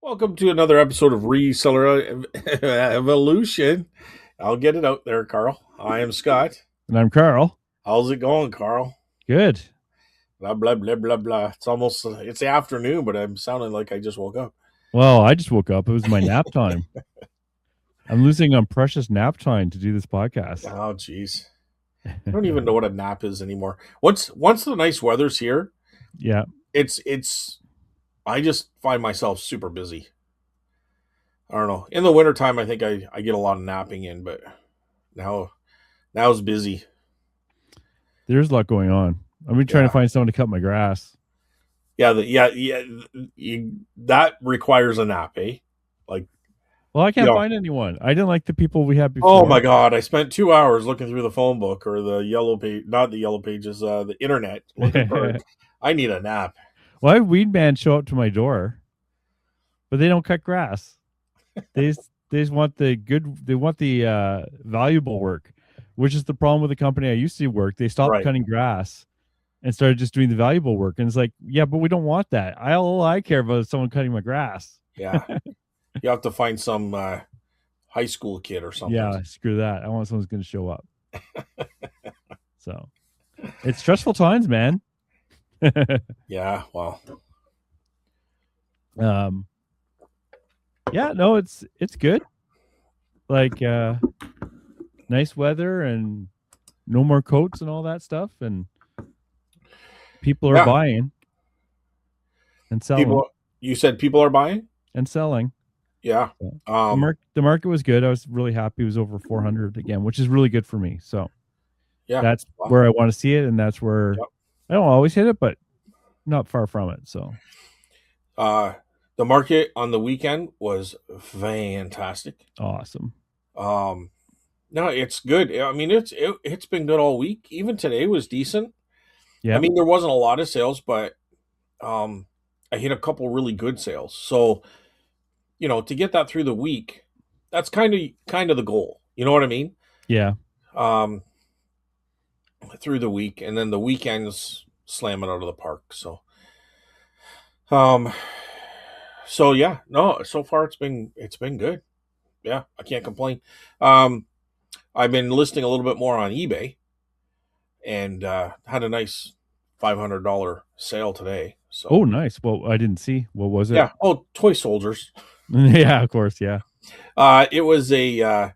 Welcome to another episode of Reseller Evolution. I'll get it out there, Carl. I am Scott. And I'm Carl. How's it going, Carl? Good. Blah, blah, blah, blah, blah. It's the afternoon, but I'm sounding like I just woke up. Well, I just woke up. It was my nap time. I'm losing on precious nap time to do this podcast. Oh, jeez. I don't even know what a nap is anymore. Once the nice weather's here, Yeah. I just find myself super busy. I don't know. In the wintertime, I think I get a lot of napping in, but now it's busy. There's a lot going on. I've been trying to find someone to cut my grass. Yeah, that requires a nap, eh? Well, I can't find anyone. I didn't like the people we had before. Oh my God. I spent 2 hours looking through the phone book or the yellow page, not the yellow pages, the internet looking for it. I need a nap. Well, I have weed man show up to my door, but they don't cut grass. They just want the valuable work, which is the problem with the company I used to work. They stopped cutting grass and started just doing the valuable work. And it's like, yeah, but we don't want that. All I care about is someone cutting my grass. Yeah. You have to find some high school kid or something. Yeah, screw that. I want someone who's going to show up. So it's stressful times, man. Yeah, well. Yeah, no, it's good. Like nice weather and no more coats and all that stuff, and people are buying and selling. You said people are buying and selling. Yeah. The market was good. I was really happy. It was over 400 again, which is really good for me. So yeah, that's where I want to see it, and that's where I don't always hit it, but not far from it. So the market on the weekend was fantastic. Awesome. No, it's good. I mean, it's been good all week. Even today was decent. Yeah. I mean, there wasn't a lot of sales, but I hit a couple really good sales. So, to get that through the week, that's kind of the goal. You know what I mean? Yeah. Through the week, and then the weekends slam it out of the park. So, so yeah, no, so far it's been good. Yeah, I can't complain. I've been listing a little bit more on eBay, and had a nice $500 sale today. So, oh, nice. Well, I didn't see. What was it? Yeah. Oh, toy soldiers. Yeah, of course. Yeah. It was a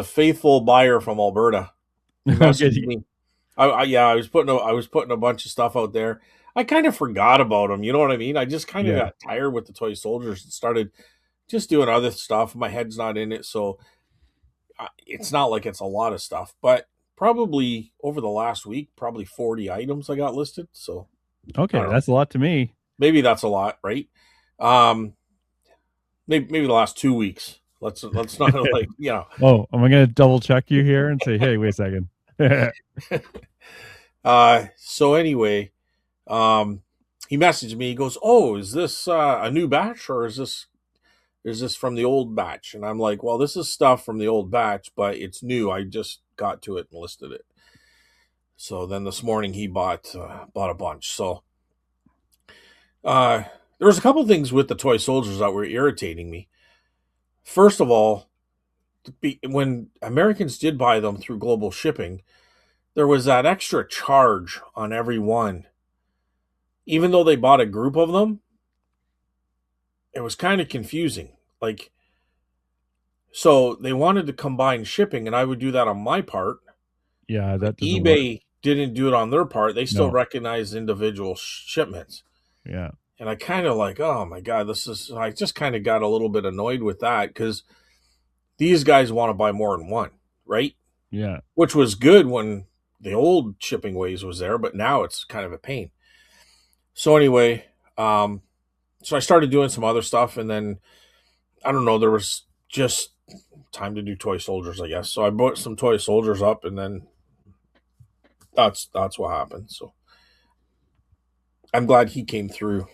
faithful buyer from Alberta. I was putting a bunch of stuff out there. I kind of forgot about them. You know what I mean? I just kind of got tired with the toy soldiers and started just doing other stuff. My head's not in it, so it's not like it's a lot of stuff. But probably over the last week, probably 40 items I got listed. So okay, that's a lot to me. Maybe that's a lot, right? Maybe the last 2 weeks. Let's not like Oh, am I going to double check you here and say, hey, wait a second? So anyway, he messaged me. He goes, "Oh, is this a new batch, or is this from the old batch?" And I'm like, "Well, this is stuff from the old batch, but it's new. I just got to it and listed it." So then this morning he bought a bunch. So there was a couple things with the toy soldiers that were irritating me. First of all, when Americans did buy them through global shipping, there was that extra charge on every one. Even though they bought a group of them, it was kind of confusing. Like, so they wanted to combine shipping, and I would do that on my part. Yeah, that eBay didn't do it on their part. They still recognized individual shipments. Yeah. And I kind of like, oh my God, I just kind of got a little bit annoyed with that, because these guys want to buy more than one, right? Yeah. Which was good when the old shipping ways was there, but now it's kind of a pain. So anyway, so I started doing some other stuff, and then, I don't know, there was just time to do toy soldiers, I guess. So I brought some toy soldiers up, and then that's what happened. So I'm glad he came through.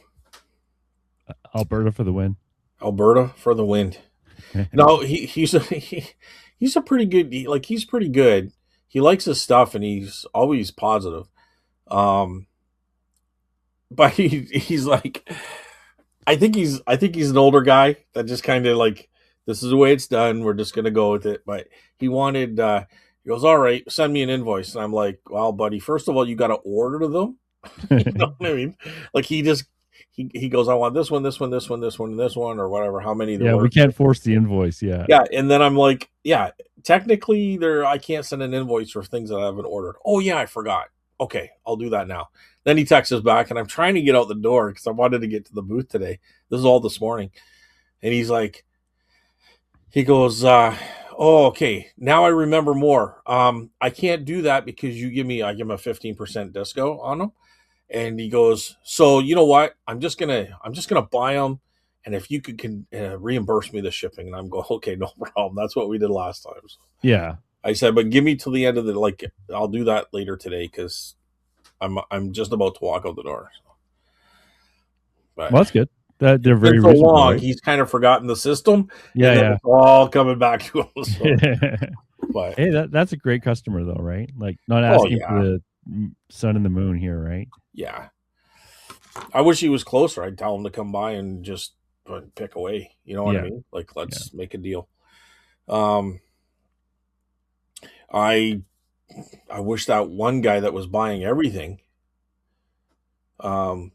Alberta for the win. Alberta for the win. No, he's a pretty good. He's pretty good. He likes his stuff, and he's always positive. But he's like, I think he's an older guy that just kind of like, this is the way it's done. We're just gonna go with it. But he wanted he goes, all right, send me an invoice. And I'm like, well, buddy, first of all, you gotta order them. You know what I mean? Like he goes, I want this one, this one, this one, this one, and this one, or whatever, how many there Yeah, we were. can't force the invoice. Yeah. Yeah, and then I'm like, yeah, technically there I can't send an invoice for things that I haven't ordered. Oh yeah, I forgot. Okay, I'll do that now. Then he texts us back, and I'm trying to get out the door because I wanted to get to the booth today. This is all this morning, and he's like, he goes, oh okay, now I remember more. I can't do that because I give him a 15% disco on them, and he goes, so you know what? I'm just gonna buy them, and if you could reimburse me the shipping, and I'm going, okay, no problem. That's what we did last time. So Yeah. I said, but give me till the end of the like. I'll do that later today because I'm just about to walk out the door. But Well, that's good. That they're it's been very so reasonable, long, right? he's kind of forgotten the system, and then Yeah, it's all coming back to him. So, yeah. but Hey, that's a great customer though, right? Like not oh asking for yeah, the sun and the moon here, right? yeah. I wish he was closer. I'd tell him to come by and just pick away. You know what I Yeah, mean? Like, yeah. let's make a deal. Um, I I wish that one guy that was buying everything um,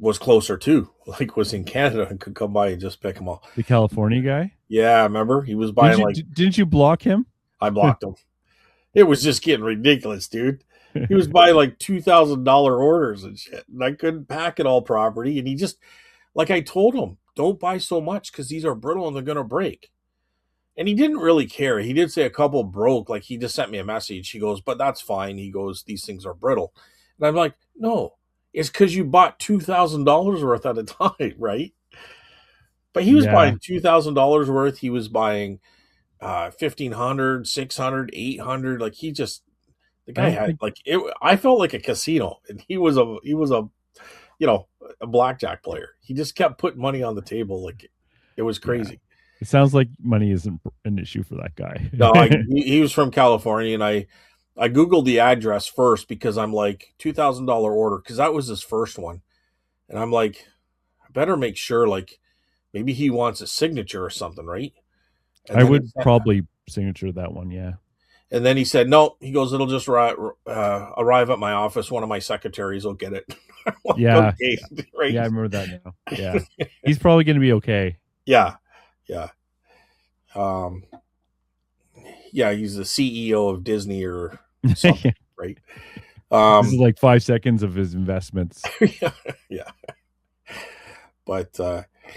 was closer too. Like, was in Canada and could come by and just pick them all. The California guy. Yeah, remember he was buying like, Didn't you block him? I blocked him. It was just getting ridiculous, dude. He was buying like $2,000 orders and shit, and I couldn't pack it all properly. And he just, like, I told him, don't buy so much because these are brittle and they're gonna break. And he didn't really care. He did say a couple broke. Like, he just sent me a message. He goes, but that's fine. He goes, these things are brittle. And I'm like, no, it's because you bought $2,000 worth at a time, right? But he was Yeah, buying $2,000 worth. He was buying 1,500, 600, 800. Like, he just, the I guy don't had think. like it. I felt like a casino, and he was a you know a blackjack player. He just kept putting money on the table. Like, it was Yeah, crazy. it sounds like money isn't an issue for that guy. No, he was from California, and I googled the address first because I'm like, $2,000 order, because that was his first one, and I'm like, I better make sure, like, maybe he wants a signature or something, right? And I then he would said, probably signature that one. Yeah, no. He goes, it'll just arrive at my office. One of my secretaries will get it. I'm like, yeah, okay, yeah. I right? remember that now. Yeah, he's probably going to be okay. Yeah, yeah, um, yeah. He's the CEO of Disney or something, This right? is like 5 seconds of his investments. Yeah, yeah. But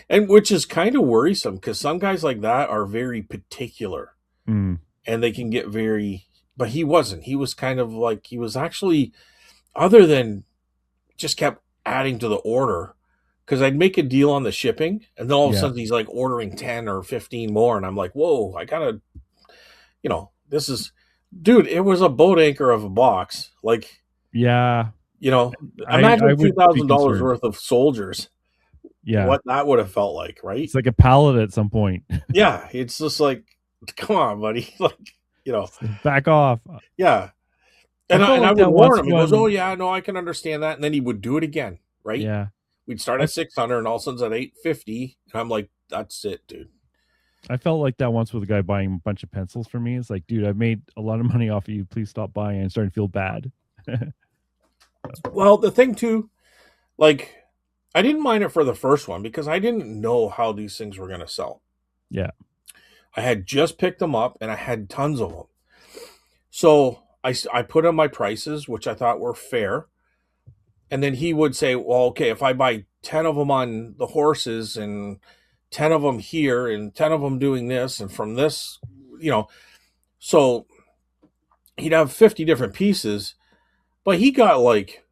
and which is kind of worrisome because some guys like that are very particular, Mm, and they can get very. But he wasn't. He was kind of like, he was actually, other than just kept adding to the order, because I'd make a deal on the shipping, and then all of a yeah, sudden he's like ordering 10 or 15 more, and I'm like, whoa, I gotta, this is, dude, it was a boat anchor of a box. Like, yeah. you know, I imagine two would be thousand dollars concerned. worth of soldiers. Yeah, What that would have felt like, right? it's like a pallet at some point. Yeah, it's just like, come on, buddy. Like, you know, Back off. yeah. I And felt I like would that warn once him. He goes, oh, when, yeah, no, I can understand that. And then he would do it again, right? yeah, We'd start I at 600, and all of a sudden it's at 850. And I'm like, that's it, dude. I felt like that once with a guy buying a bunch of pencils for me. It's like, dude, I've made a lot of money off of you. Please stop buying. I'm starting to feel bad. Well, the thing, too, like, I didn't mind it for the first one because I didn't know how these things were going to sell. Yeah, I had just picked them up, and I had tons of them. So I put on my prices, which I thought were fair. And then he would say, well, okay, if I buy 10 of them on the horses and 10 of them here and 10 of them doing this and from this, you know, so he'd have 50 different pieces, but he got like,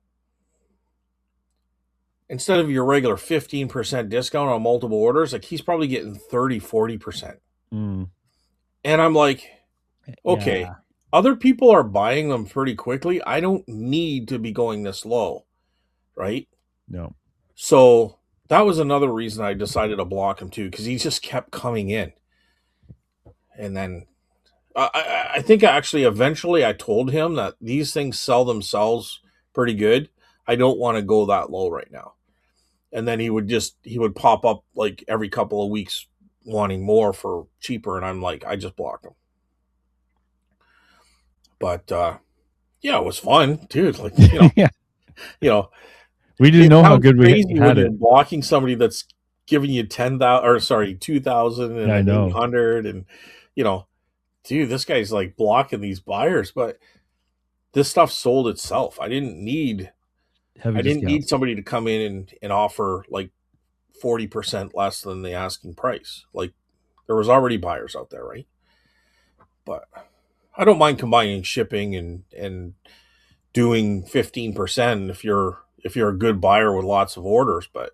instead of your regular 15% discount on multiple orders, like, he's probably getting 30, 40%. mm, And I'm like, okay, yeah, other people are buying them pretty quickly. I don't need to be going this low, right? no, So that was another reason I decided to block him too, because he just kept coming in. And then I think actually eventually I told him that these things sell themselves pretty good. I don't want to go that low right now. and then he would pop up like every couple of weeks wanting more for cheaper, and I'm like, I just blocked him. But yeah, it was fun, dude. Like Yeah. you know, We didn't it know how sounds good we crazy when had you're it. blocking somebody that's giving you 10,000 or sorry 2,000 Yeah, and I an know. 800, and you know, dude, this guy's like blocking these buyers, but this stuff sold itself. Heavy I didn't need discounts. somebody to come in and offer like 40% less than the asking price. Like there was already buyers out there, right? But I don't mind combining shipping and doing 15% if you're a good buyer with lots of orders, but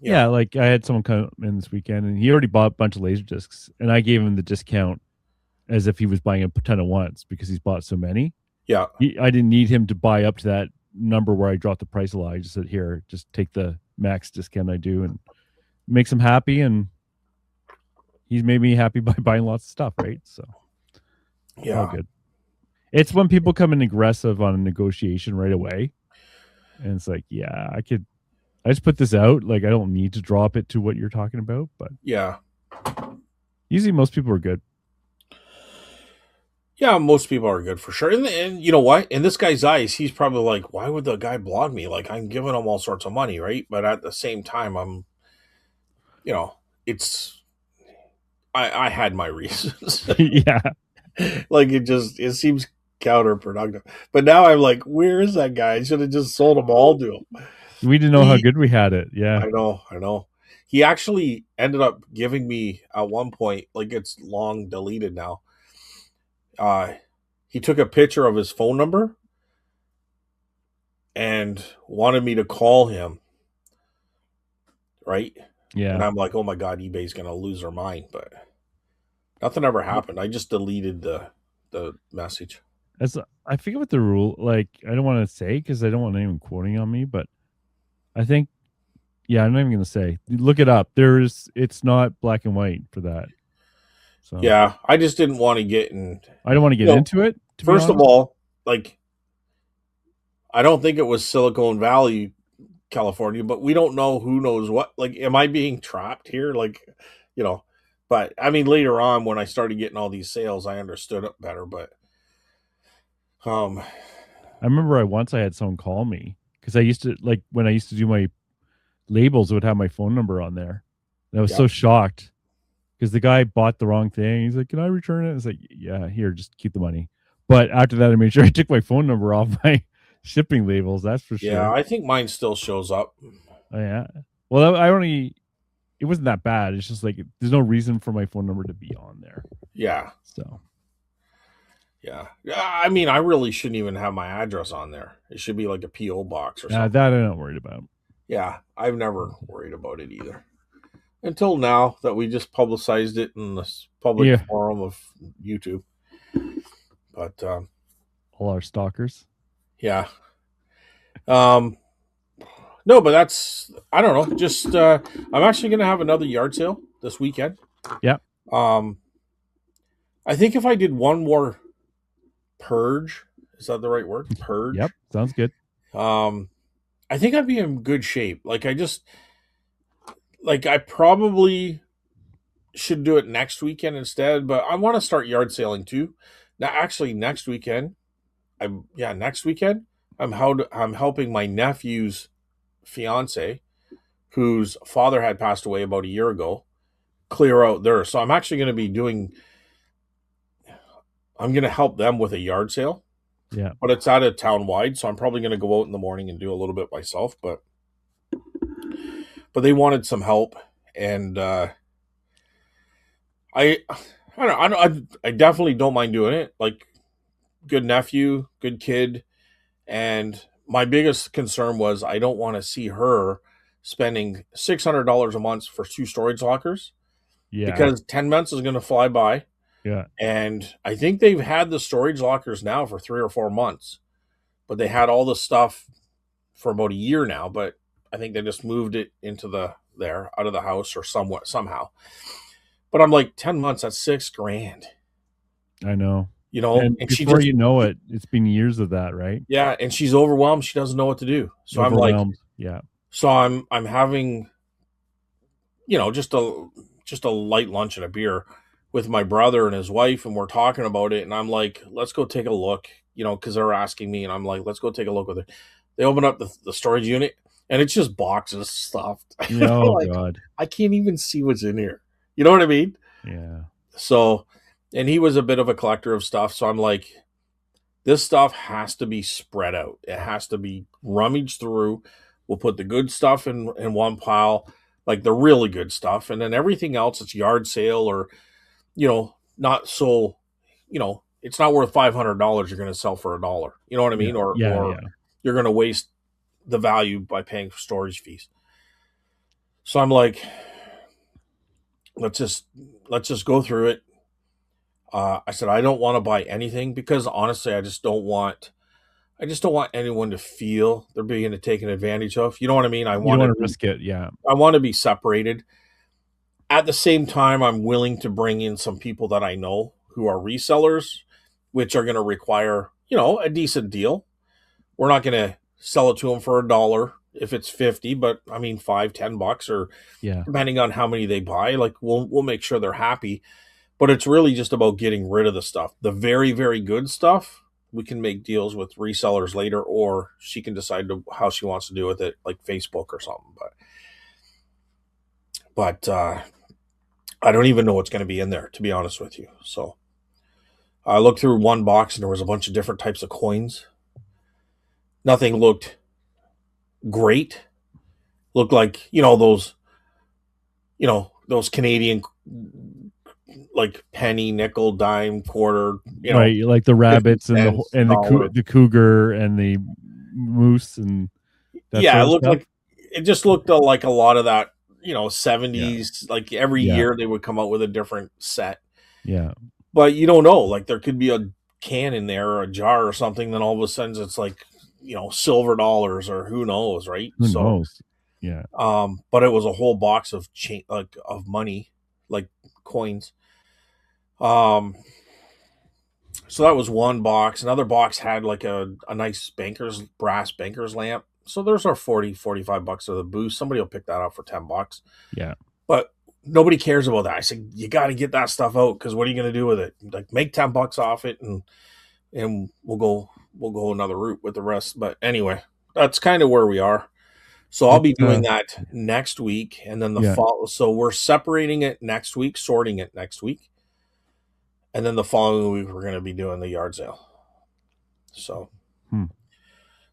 you Yeah, know, like I had someone come in this weekend and he already bought a bunch of laser discs and I gave him the discount as if he was buying a ton at once because he's bought so many. yeah, I didn't need him to buy up to that number where I dropped the price a lot. I just said, here, just take the max discount I do and makes him happy. And he's made me happy by buying lots of stuff, right? So it's all yeah, good. It's when people come in aggressive on a negotiation right away. And it's like, yeah, I just put this out. Like, I don't need to drop it to what you're talking about. But yeah. usually most people are good. Yeah, most people are good for sure. And you know what? In this guy's eyes, he's probably like, why would the guy blog me? Like, I'm giving him all sorts of money, right? But at the same time, you know, it's, I had my reasons. Yeah. Like, it seems counterproductive. But now I'm like, where is that guy? I should have just sold them all to him. We didn't know how He, good we had it. Yeah. I know. He actually ended up giving me at one point, like, it's long deleted now. Uh, he took a picture of his phone number and wanted me to call him, right? And Yeah. I'm like, oh my god, eBay's gonna lose their mind, but nothing ever happened. I just deleted the message. As I forget what the rule, like, I don't want to say because I don't want anyone quoting on me, but I think, yeah, I'm not even going to say. Look it up. It's not black and white for that. So Yeah, I just didn't want to get in. I don't want to You get know, into it, to be first of honest. all, like I don't think it was Silicon Valley, California, but we don't know who knows what. Like, am I being trapped here? Like, you know, but I mean, later on when I started getting all these sales, I understood it better. But um, I remember I had someone call me because I used to, like, when I used to do my labels, it would have my phone number on there. And I was yeah, so shocked because the guy bought the wrong thing. He's like, "Can I return it?" I was like, "Yeah, here, just keep the money." But after that, I made sure I took my phone number off my shipping labels. That's for yeah, sure. I think mine still shows up. Oh, yeah. Well, I only it wasn't that bad. It's just like there's no reason for my phone number to be on there. Yeah, So yeah. I mean, I really shouldn't even have my address on there. It should be like a PO box or something. that I'm not worried about. Yeah, I've never worried about it either until now that we just publicized it in this public Yeah, forum of YouTube. But all our stalkers. yeah, um, no, but that's I don't know. Just I'm actually going to have another yard sale this weekend. Yeah. Um, I think if I did one more purge, is that the right word? Yep. Purge. Sounds good. Um, I think I'd be in good shape. I probably should do it next weekend instead, but I want to start yard sailing too. Now, actually, next weekend, next weekend, I'm helping my nephew's fiance, whose father had passed away about a year ago, clear out there. So I'm actually going to be doing. I'm going to help them with a yard sale, Yeah. but it's at a town wide, so I'm probably going to go out in the morning and do a little bit myself. But they wanted some help, and I I definitely don't mind doing it. Like good nephew, good kid, and my biggest concern was I don't want to see her spending $600 a month for two storage lockers Yeah. because 10 months is going to fly by. Yeah. And I think they've had the storage lockers now for 3 or 4 months, but they had all the stuff for about a year now. But I think they just moved it into there out of the house or somehow. But I'm like 10 months, that's 6 grand, I know. and And she before just you know it, it's been years of that, right? yeah, and she's overwhelmed. She doesn't know what to do. So I'm like, Overwhelmed. Yeah. So I'm having, just a light lunch and a beer with my brother and his wife, and we're talking about it, and I'm like, let's go take a look, because they're asking me, and I'm like, let's go take a look with it. They open up the storage unit, and it's just boxes stuffed. Oh Like, God. I can't even see what's in here. You know what I mean? Yeah. So, and he was a bit of a collector of stuff, so I'm like, this stuff has to be spread out. It has to be rummaged through. We'll put the good stuff in one pile, like the really good stuff, and then everything else it's yard sale or, not so, it's not worth $500 you're going to sell for $1. You know what I Yeah. mean? Or Yeah. or Yeah. you're going to waste the value by paying for storage fees. So I'm like, let's just let's just go through it. I said I don't want to buy anything because honestly, I just don't want anyone to feel they're being taken advantage of. You know what I mean? I You don't want to want to be risk it. Yeah. I want to be separated. At the same time, I'm willing to bring in some people that I know who are resellers, which are going to require, a decent deal. We're not going to sell it to them for $1 if it's 50, but I mean $5, $10 or Yeah. depending on how many they buy, like we'll make sure they're happy. But it's really just about getting rid of the stuff. The very, very good stuff, we can make deals with resellers later, or she can decide how she wants to do with it, like Facebook or something. But I don't even know what's going to be in there, to be honest with you. So I looked through one box and there was a bunch of different types of coins. Nothing looked great. Looked like those Canadian like penny, nickel, dime, quarter, Right. Like the 50 rabbits and cents, dollar. the cougar and the moose and that Yeah, it sort of looked stuff. like it just looked like a lot of that, Yeah. 70s. Like every Yeah. year they would come out with a different set, Yeah. but you don't know. Like there could be a can in there or a jar or something. Then all of a sudden it's like silver dollars or who knows, right? Who So, knows? Yeah. but it was a whole box of like of money, like coins. Um, so that was one box. Another box had like a nice brass banker's lamp. So there's our 40, $45 of the boost. Somebody will pick that up for $10. Yeah. But nobody cares about that. I said, you got to get that stuff out because what are you going to do with it? Like make $10 off it and we'll go another route with the rest. But anyway, that's kind of where we are. So I'll What be doing that next week and then the yeah. fall. So we're separating it next week, sorting it next week. And then the following week, we're going to be doing the yard sale. So Hmm.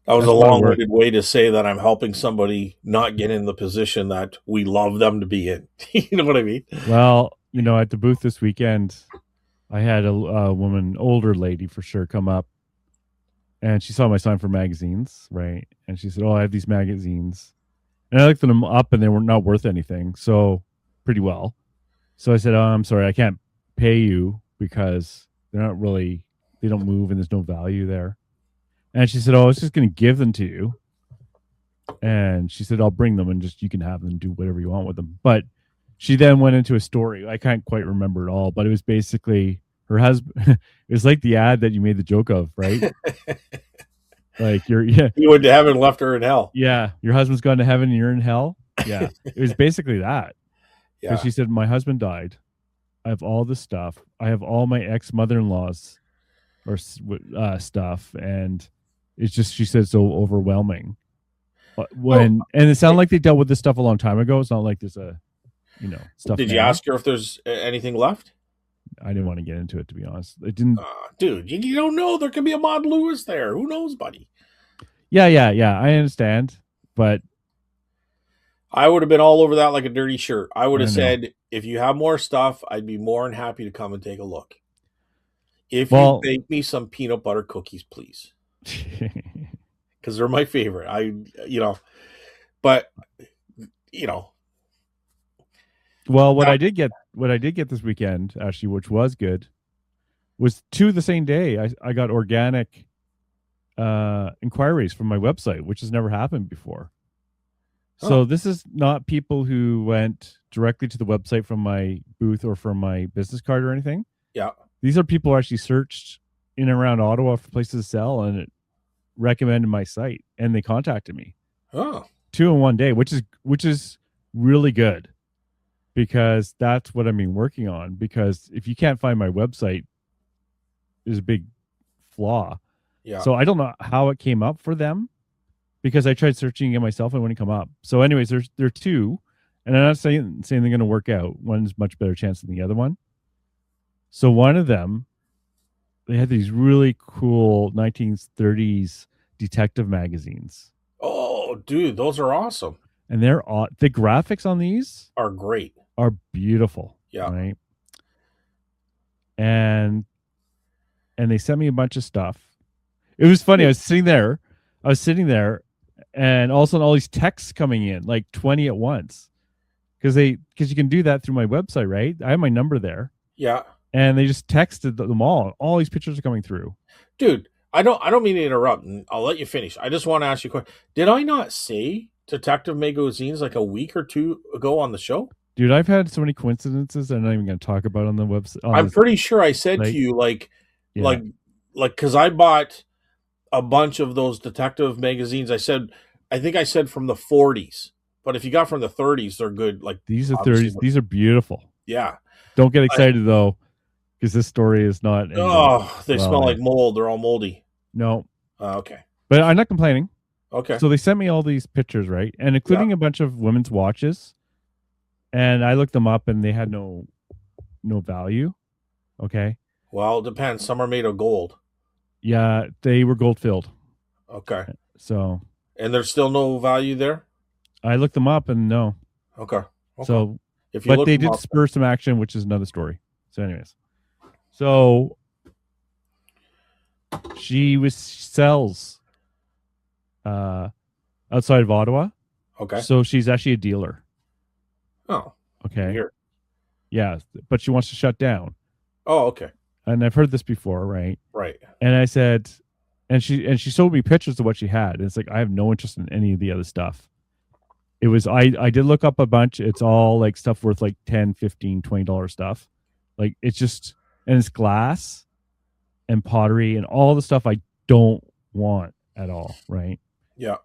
that was a That's a lot of work. long-winded way to say that I'm helping somebody not get in the position that we love them to be in. You know what I mean? Well, at the booth this weekend, I had a woman, older lady for sure, come up, and she saw my sign for magazines, right? And she said, "Oh, I have these magazines," and I looked them up, and they were not worth anything, so pretty well. So I said, "Oh, I'm sorry, I can't pay you because they don't move, and there's no value there." And she said, "Oh, I was just going to give them to you." And she said, "I'll bring them and just you can have them, do whatever you want with them." But she then went into a story. I can't quite remember it all, but it was basically her husband. It was like the ad that you made the joke of, right? Like yeah, You would haven't left her in hell. yeah, your husband's gone to heaven and you're in hell. Yeah, it was basically that because Yeah. she said my husband died. I have all this stuff. I have all my ex mother in law's or stuff, and it's just she said so overwhelming. Well, And it sounded like they dealt with this stuff a long time ago. It's not like there's a stuff did you now. ask her if there's anything left? I didn't want to get into it, to be honest. It didn't. Dude, you don't know. There could be a Maud Lewis there. Who knows, buddy? Yeah, yeah, yeah. I understand, but I would have been all over that like a dirty shirt. I would I have know. said, if you have more stuff, I'd be more than happy to come and take a look. If you Well, bake me some peanut butter cookies, please, because they're my favorite. But you know well, that. what I did get this weekend, actually, which was good, was two the same day. I got organic inquiries from my website, which has never happened before. Oh, So this is not people who went directly to the website from my booth or from my business card or anything. yeah. These are people who actually searched in and around Ottawa for places to sell and it recommended my site and they contacted me. Oh, 2 in one day, which is really good because that's what I've been working on. Because if you can't find my website, is a big flaw. Yeah. So I don't know how it came up for them because I tried searching it myself and it wouldn't come up. So, anyways, there are two, and I'm not saying they're going to work out. One's much better chance than the other one. So one of them, they had these really cool 1930s detective magazines, Oh, dude, those are awesome. and the graphics on these Are great. are beautiful, Yeah. right? And they sent me a bunch of stuff. It was funny. I was sitting there, and all of a sudden, all these texts coming in, like 20 at once, because you can do that through my website, right? I have my number there, Yeah. and they just texted them all. All these pictures are coming through. Dude, I don't mean to interrupt, and I'll let you finish. I just want to ask you a question. Did I not say Detective Magazines like a week or two ago on the show? Dude, I've had so many coincidences I'm not even going to talk about on the website. On I'm the pretty sure I said to site. you Yeah, like because I bought a bunch of those detective magazines. I think I said from the 40s, but if you got from the 30s, they're good. Like these are obviously, 30s. These are beautiful. yeah. Don't get I, excited though, because this story is not ending oh, they well, smell like man. mold. They're all moldy. No, Okay, but I'm not complaining. okay, So they sent me all these pictures, right? And yeah. including a bunch of women's watches. And I looked them up and they had no value. Okay. Well, it depends. Some are made of gold. Yeah, they were gold filled. Okay, So and there's still no value there. I looked them up and no. Okay, okay. So If you but look they them did up, spur some action, which is another story. So anyways. So she was sells uh outside of Ottawa. okay. So she's actually a dealer. Oh, Okay. weird. Yeah. But she wants to shut down. Oh, okay. And I've heard this before, right? Right. And I said, and she showed me pictures of what she had. And it's like I have no interest in any of the other stuff. It was I did look up a bunch. It's all like stuff worth like 10, 15, $20 stuff. Like it's just and it's glass and pottery and all the stuff I don't want at all, right? Yeah.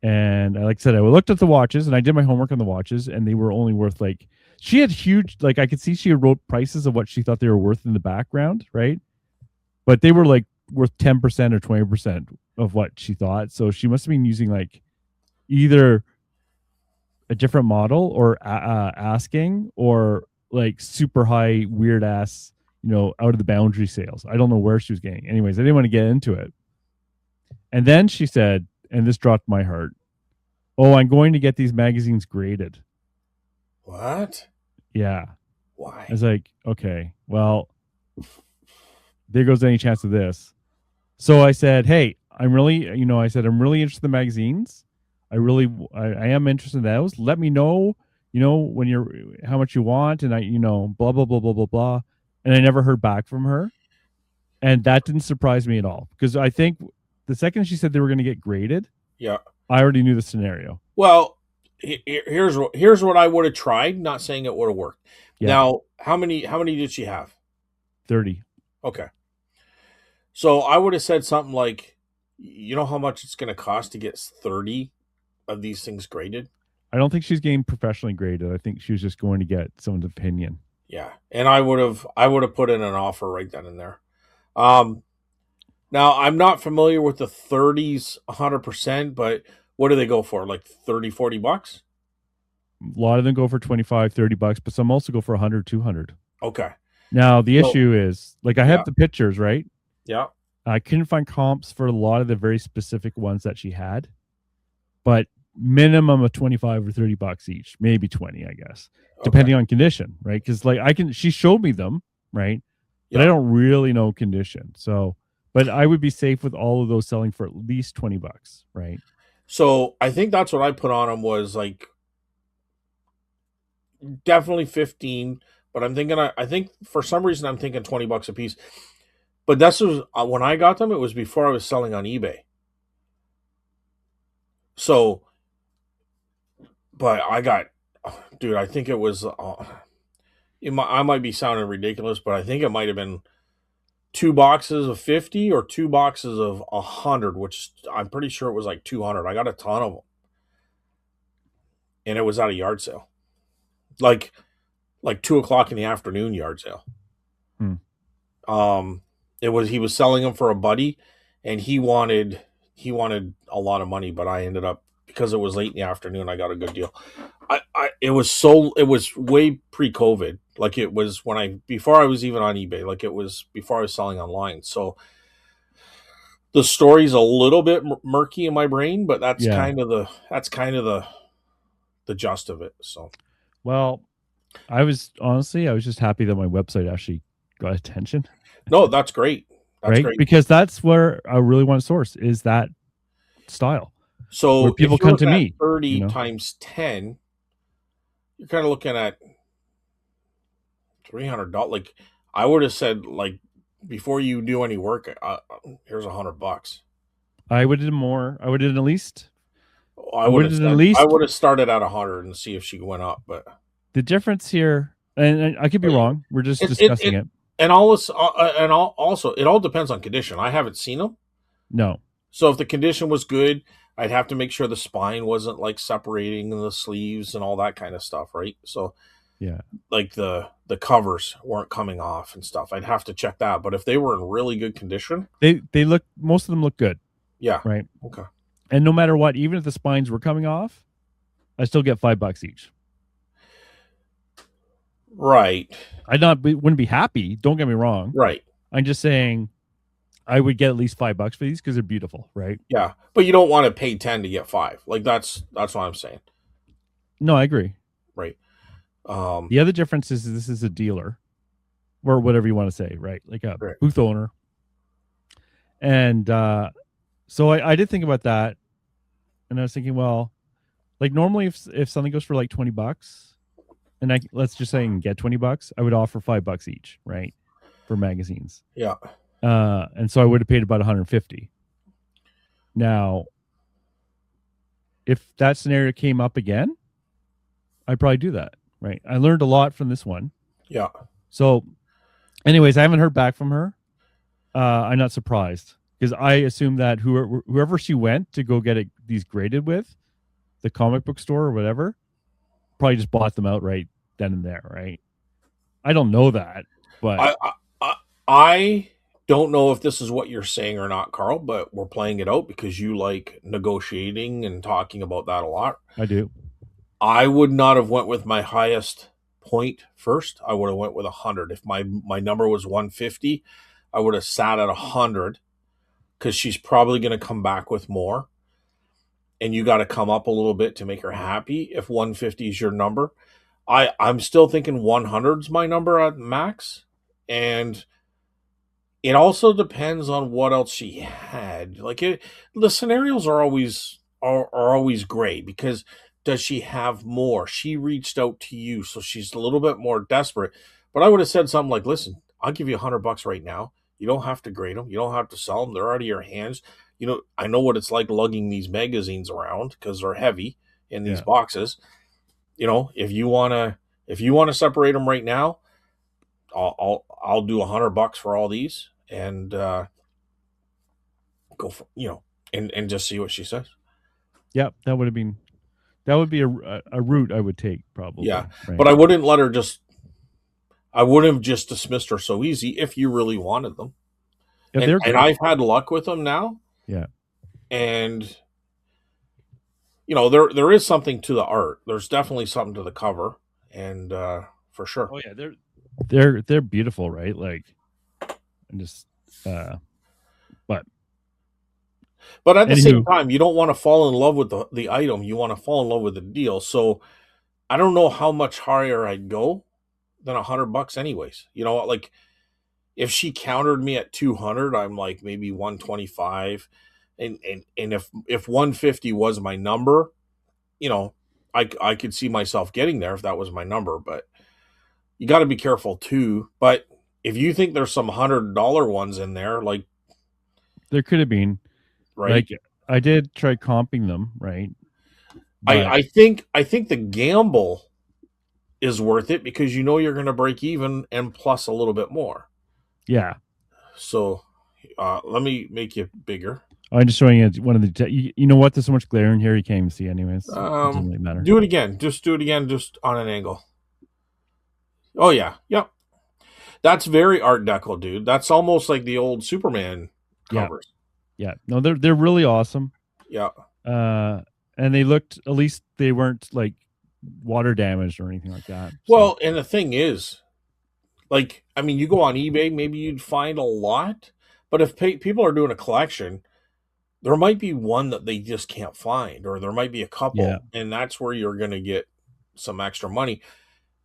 And like I said, I looked at the watches and I did my homework on the watches, and they were only worth like she had huge like I could see she wrote prices of what she thought they were worth in the background, right? But they were like worth 10% or 20% of what she thought. So she must have been using like either a different model or asking or like super high weird ass, out of the boundary sales. I don't know where she was getting. Anyways, I didn't want to get into it. And then she said, and this dropped my heart. Oh, I'm going to get these magazines graded. What? Yeah. Why? I was like, okay, well, there goes any chance of this. So I said, hey, I'm really, I'm really interested in the magazines. I am interested in those. Let me know, when you're, how much you want. And blah, blah, blah, blah, blah, blah. And I never heard back from her. And that didn't surprise me at all because I think the second she said they were going to get graded, Yeah. I already knew the scenario. Well, here's what I would have tried. Not saying it would have worked. Yeah. Now, how many did she have? 30. Okay. So I would have said something like, you know how much it's going to cost to get 30 of these things graded? I don't think she's getting professionally graded. I think she was just going to get someone's opinion. Yeah. And I would have put in an offer right then and there. Um Now I'm not familiar with the 30s 100%, but what do they go for? Like 30, $40? A lot of them go for 25, $30, but some also go for 100, 200. Okay. Now, the So, issue is like I yeah. have the pictures, right? Yeah. I couldn't find comps for a lot of the very specific ones that she had, but minimum of 25 or $30 each, maybe 20, I guess, Okay. depending on condition, right? Because like she showed me them, right? But I Yeah. don't really know condition. So, but I would be safe with all of those selling for at least $20, right? So I think that's what I put on them was like definitely 15, but I think for some reason I'm thinking $20 a piece. But this was when I got them, it was before I was selling on eBay. So, but I got, dude, I think it was, I might be sounding ridiculous, but I think it might have been 2 boxes of 50 or 2 boxes of 100, which I'm pretty sure it was like 200. I got a ton of them. and it was at a yard sale, like 2 o'clock in the afternoon yard sale. Hmm. It was he was selling them for a buddy, and he wanted a lot of money, but I ended up, because it was late in the afternoon, I got a good deal. It was way pre-COVID. Like it was when I before I was even on eBay. Like it was before I was selling online. So the story's a little bit murky in my brain, but Yeah. that's kind of the gist of it. So Well, I was just happy that my website actually got attention, no, that's great. That's right? great. Because that's where I really want to source is that style where So people if you're come to looking at me, you 30 know. times 10, you're kind of looking at $300. Like I would have said, like before you do any work, here's $100. I would have done more. I I would would have have at said I least would have started at 100 and see if she went up, but the difference here, and I could be wrong. We're just discussing it it. and all this and all, also it all depends on condition. I haven't seen them, No. so if the condition was good, I'd have to make sure the spine wasn't like separating the sleeves and all that kind of stuff, right? So Yeah. like the covers weren't coming off and stuff. I'd have to check that. But if they were in really good condition, They look, most of them look good, yeah, right? okay, And no matter what, even if the spines were coming off, I still get $5 each. right, Wouldn't be happy. Don't get me wrong. right, I'm just saying I would get at least $5 for these because they're beautiful, right? yeah. But you don't want to pay 10 to get 5. Like that's what I'm saying, No, I agree. right? The other difference is this is a dealer or whatever you want to say, right? Like a Right. booth owner. And so I did think about that. And I was thinking, well, like normally if something goes for like $20 and let's just say I can get $20, I would offer $5 each, right? For magazines. Yeah, And so I would have paid about 150. Now, if that scenario came up again, I'd probably do that, right? I learned a lot from this one. yeah. So, anyways, I haven't heard back from her. I'm not surprised because I assume that whoever she went to go get these graded with, the comic book store or whatever, probably just bought them out right then and there, right? I don't know that, but I don't know if this is what you're saying or not, Carl, but we're playing it out because you like negotiating and talking about that a lot. I do. I would not have went with my highest point first. I would have went with 100. If my number was 150, I would have sat at 100 because she's probably going to come back with more, and you got to come up a little bit to make her happy. If 150 is your number, I'm still thinking 100 is my number at max, and it also depends on what else she had. The scenarios are always gray because does she have more? She reached out to you, so she's a little bit more desperate. But I would have said something like, "Listen, I'll give you $100 right now. You don't have to grade them. You don't have to sell them. They're out of your hands. You know, I know what it's like lugging these magazines around because they're heavy in these Yeah. boxes. You know, if you wanna separate them right now, I'll do $100 for all these and go for and just see what she says. Yeah, that would be a route I would take Yeah, probably, right? but I wouldn't have just dismissed her so easy if you really wanted them. Yeah, And they're and great. I've had luck with them now, Yeah. and there is something to the art. There's definitely something to the cover, and for sure. Oh yeah, they're beautiful, right? Like, and just but But at the same anywho, time, you don't want to fall in love with the item. You want to fall in love with the deal. So I don't know how much higher I'd go than $100 anyways. Like if she countered me at 200, I'm like maybe 125. And if 150 was my number, I could see myself getting there if that was my number, but you got to be careful too. But if you think there's some $100 ones in there, like, there could have been right? like I did try comping them, right? I, But I think I think the gamble is worth it because you're going to break even and plus a little bit more. yeah, So let me make you bigger. I'm just showing you one of the. You know what? There's so much glare in here you can't even see. Anyways, so it doesn't really matter. Do it again. Just do it again, just on an angle. Oh yeah, yep. That's very Art Deco, dude. That's almost like the old Superman Yeah, covers. yeah. No, they're really awesome. Yeah. Uh, and they looked, at least they weren't like water damaged or anything like that. So Well, and the thing is, like, I mean, you go on eBay, maybe you'd find a lot, but if people are doing a collection, there might be one that they just can't find, or there might be a yeah, couple, and that's where you're going to get some extra money.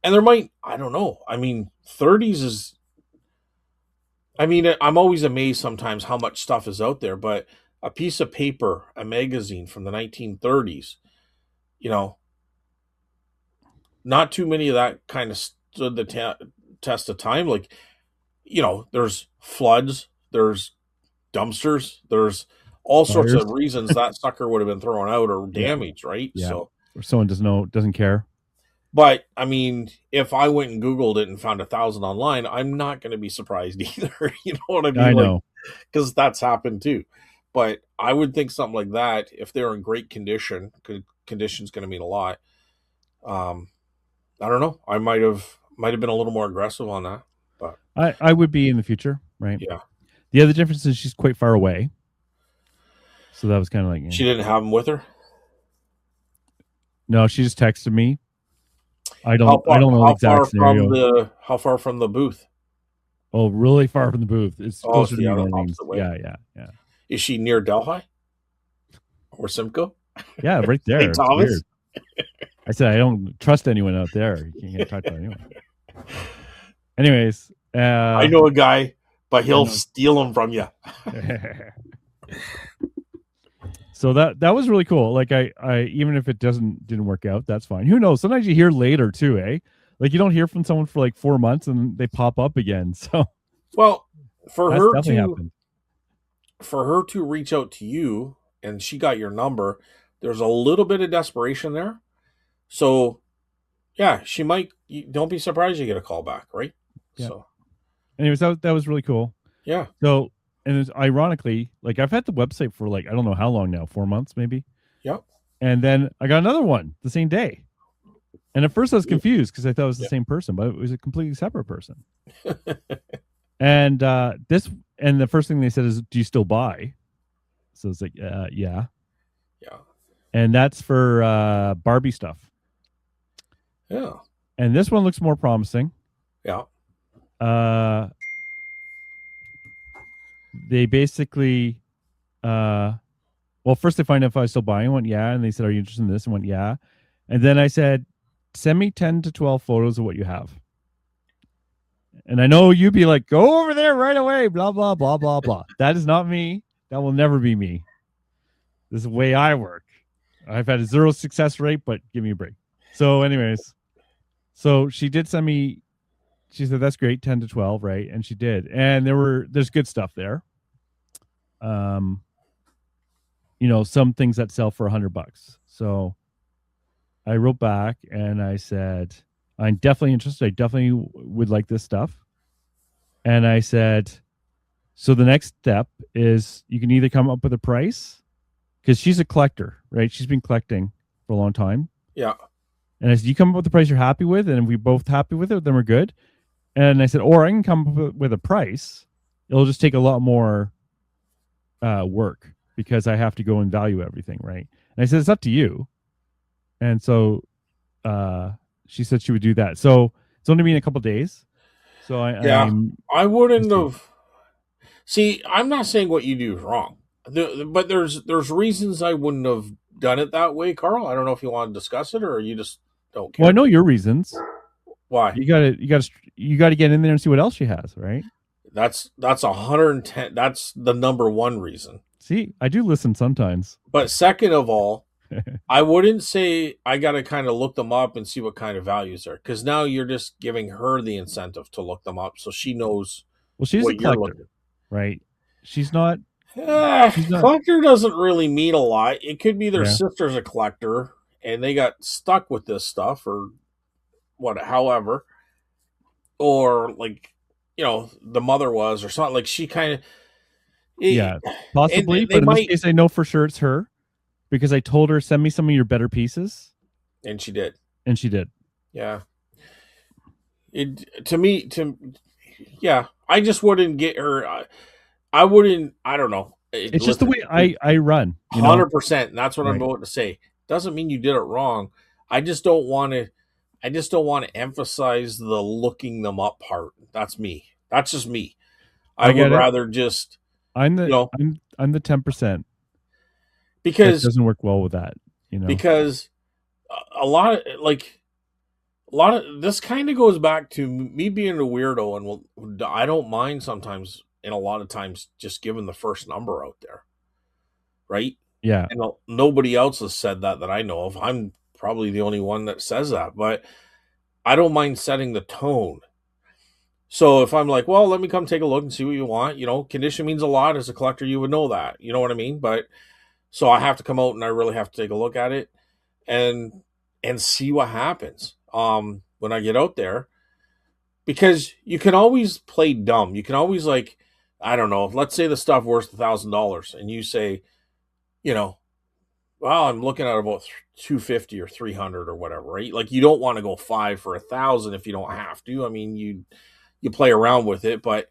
And there might, I don't know. I mean, 30s is, I mean, I'm always amazed sometimes how much stuff is out there, but a piece of paper, a magazine from the 1930s, you know, not too many of that kind of stood the test of time. Like, there's floods, there's dumpsters, there's all sorts fires. of reasons that sucker would have been thrown out or Yeah, damaged, right? yeah. So, Or someone doesn't care. but I mean, if I went and Googled it and found 1,000 online, I'm not going to be surprised either. You know what I mean? I Like, know. because that's happened too. But I would think something like that, if they're in great condition, condition's going to mean a lot. Um, I don't know. I might have been a little more aggressive on that, but I would be in the future, right? yeah, The other difference is she's quite far away, so that was kind of like, she didn't have them with her. no, she just texted me. I How don't I far? don't know the How exact far from scenario. the? How far from the booth? Oh, really far from the booth. It's Oh, closer it's to the New other Orleans. opposite way. Yeah, yeah, yeah. Is she near Delhi or Simcoe? Yeah, right St. there. It's Thomas? weird. I said I don't trust anyone out there. You can't talk to anyone. Anyways, I know a guy, but I he'll know. steal them from you. So that was really cool. Like I even if it didn't work out, that's fine. Who knows? Sometimes you hear later too, eh? Like you don't hear from someone for like 4 months and they pop up again. So Well, for that's her definitely to happened. for her to reach out to you and she got your number, there's a little bit of desperation there. So yeah, she might. Don't be surprised you get a call back, right? Yeah. So Anyways, that was really cool. yeah, So and it's ironically, like I've had the website for like I don't know how long now, 4 months maybe. yep, And then I got another one the same day. And at first I was yeah, confused because I thought it was the yeah. same person, but it was a completely separate person. And the first thing they said is, "Do you still buy?" So it's like, yeah. Yeah, And that's for Barbie stuff. yeah, And this one looks more promising. yeah, Uh, they basically, uh, well, first they find out if I was still buying. I went, yeah. And they said, "Are you interested in this?" And went, yeah. And then I said, "Send me 10 to 12 photos of what you have." And I know you'd be like, "Go over there right away, blah, blah, blah, blah, blah." That is not me. That will never be me. This is the way I work. I've had a 0 success rate, but give me a break. So, anyways, so she did send me, she said, "That's great, 10 to 12, right?" And she did. And there's good stuff there. Um, some things that sell for $100. So I wrote back and I said, "I'm definitely interested. I definitely would like this stuff." And I said, "So the next step is you can either come up with a price," because she's a collector, right? She's been collecting for a long time. yeah, And I said, "You come up with a price you're happy with, and if we both happy with it, then we're good." And I said, "Or I can come up with a price. It'll just take a lot more work because I have to go and value everything, right?" And I said, "It's up to you." And so she said she would do that. So it's only been a couple of days. So yeah. I'm I we'll wouldn't see. have. See, I'm not saying what you do is wrong, but there's reasons I wouldn't have done it that way, Carl. I don't know if you want to discuss it or you just don't Well, I care. know your reasons. Why? You gotta get in there and see what else she has, right? That's 110. That's the number one reason. See, I do listen sometimes. But second of all, I wouldn't say I got to kind of look them up and see what kind of values are, because now you're just giving her the incentive to look them up so she knows Well, she's a what you're collector, looking. right? She's not. She's not. Collector doesn't really mean a lot. It could be their Yeah. sister's a collector and they got stuck with this stuff or what, however, or like the mother was or something like she kind of It, Yeah, and possibly. they But in this might, case, I know for sure it's her because I told her send me some of your better pieces, and she did. and she did. Yeah. It to me to yeah. I just wouldn't get her. I wouldn't. I don't know. It's just the Listen, way I run. 100%. That's what I'm Right? about to say. Doesn't mean you did it wrong. I just don't want to. I just don't want to emphasize the looking them up part. That's me. That's just me. I I would get it. rather just, I'm you the know, I'm the 10% that because doesn't work well with that. You know. because a lot of like a lot of this kind of goes back to me being a weirdo, and I don't mind sometimes, and a lot of times just giving the first number out there, right? Yeah, And nobody else has said that I know of. I'm probably the only one that says that, but I don't mind setting the tone. So if I'm like, well, let me come take a look and see what you want, condition means a lot as a collector. You would know that, you know what I mean? But so I have to come out and I really have to take a look at it and see what happens when I get out there, because you can always play dumb. You can always, like, I don't know. Let's say the stuff worth $1,000, and you say, you know, well, I'm looking at about 250 or 300 or whatever, right? Like, you don't want to go five for 1,000 if you don't have to. I mean, you play around with it, but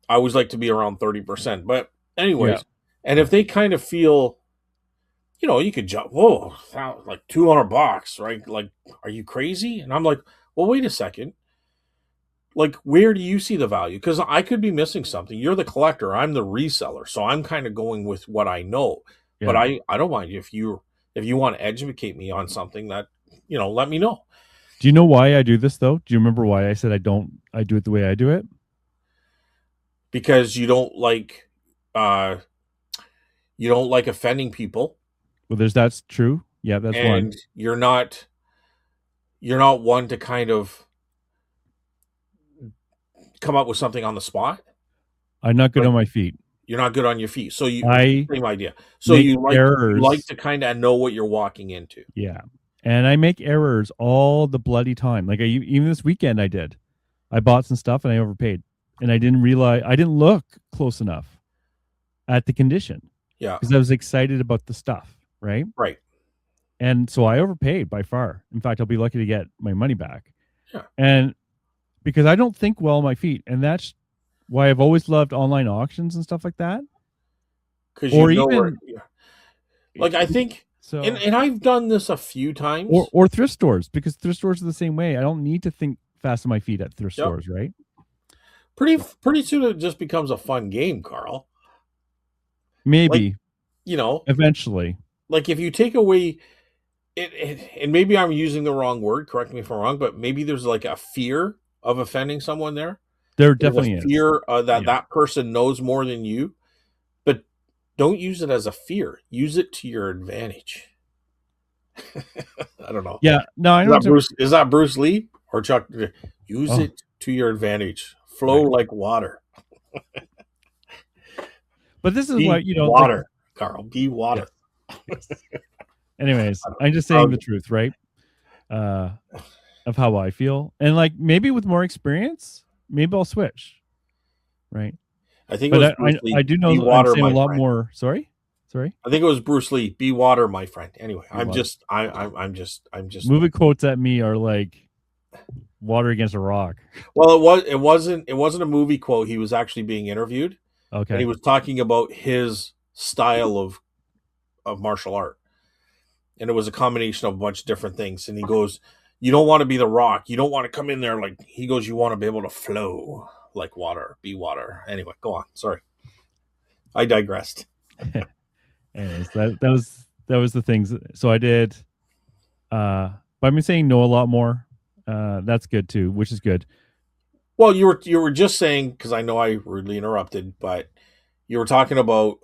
I always like to be around 30%. But yeah. anyways, and if they kind of feel, you could jump, whoa, like $200, right? Like, are you crazy? And I'm like, well, wait a second. Like, where do you see the value? Because I could be missing something. You're the collector, I'm the reseller, so I'm kind of going with what I know. But Yeah. I don't mind if you want to educate me on something, that let me know. Do you know why I do this though? Do you remember why I said I do it the way I do it? Because uh you don't like offending people, Well, that's true. Yeah, that's one. and you're not one to kind of come up with something on the spot. I'm not good Like, on my feet. you're not good on your feet. So I same idea. So make you like errors. to kind of know what you're walking into. Yeah. And I make errors all the bloody time. Like even this weekend I did. I bought some stuff and I overpaid. And I didn't realize I didn't look close enough at the condition Yeah. because I was excited about the stuff, right? Right. And so I overpaid by far. In fact, I'll be lucky to get my money back. Yeah. And because I don't think well on my feet, and that's why I've always loved online auctions and stuff like that. Because Or where, even like, I think, and so I've done this a few times. or thrift stores, because thrift stores are the same way. I don't need to think fast on my feet at thrift Yep. stores, right? Pretty soon it just becomes a fun game, Carl. Like, Maybe you know, eventually. like if you take away and maybe I'm using the wrong word. Correct me if I'm wrong, but maybe there's like a fear of offending someone there. There There's a definitely is. fear that Yeah. that person knows more than you, but don't use it as a fear. Use it to your advantage. I don't know. Yeah. No, I Is know that what Bruce? Is that Bruce Lee or Chuck? Use oh, it to your advantage. Flow right. like water. But this is why, Be like water, Carl. Be yes. water. Yes. Anyways, I'm just saying the Okay. truth, right? Uh of how I feel. And like maybe with more experience, maybe I'll switch. Right. I think it But was Bruce I Lee. do Be know I'm water, saying a my lot friend. more. Sorry? Sorry? I think it was Bruce Lee. Be water, my friend. Anyway, Be I'm water. just, I'm just. Movie quotes at me are like water against a rock. Well, it wasn't a movie quote. He was actually being interviewed, and he Okay. was talking about his style of martial art, and it was a combination of a bunch of different things. And he goes, "You don't want to be the Rock. You don't want to come in there like." He goes, "You want to be able to flow like water. Be water." Anyway, go on. Sorry, I digressed. Anyways, that was the things. So I did but I've been saying no a lot more. That's good too, which is good. Well, you were just saying, because I know I rudely interrupted, but you were talking about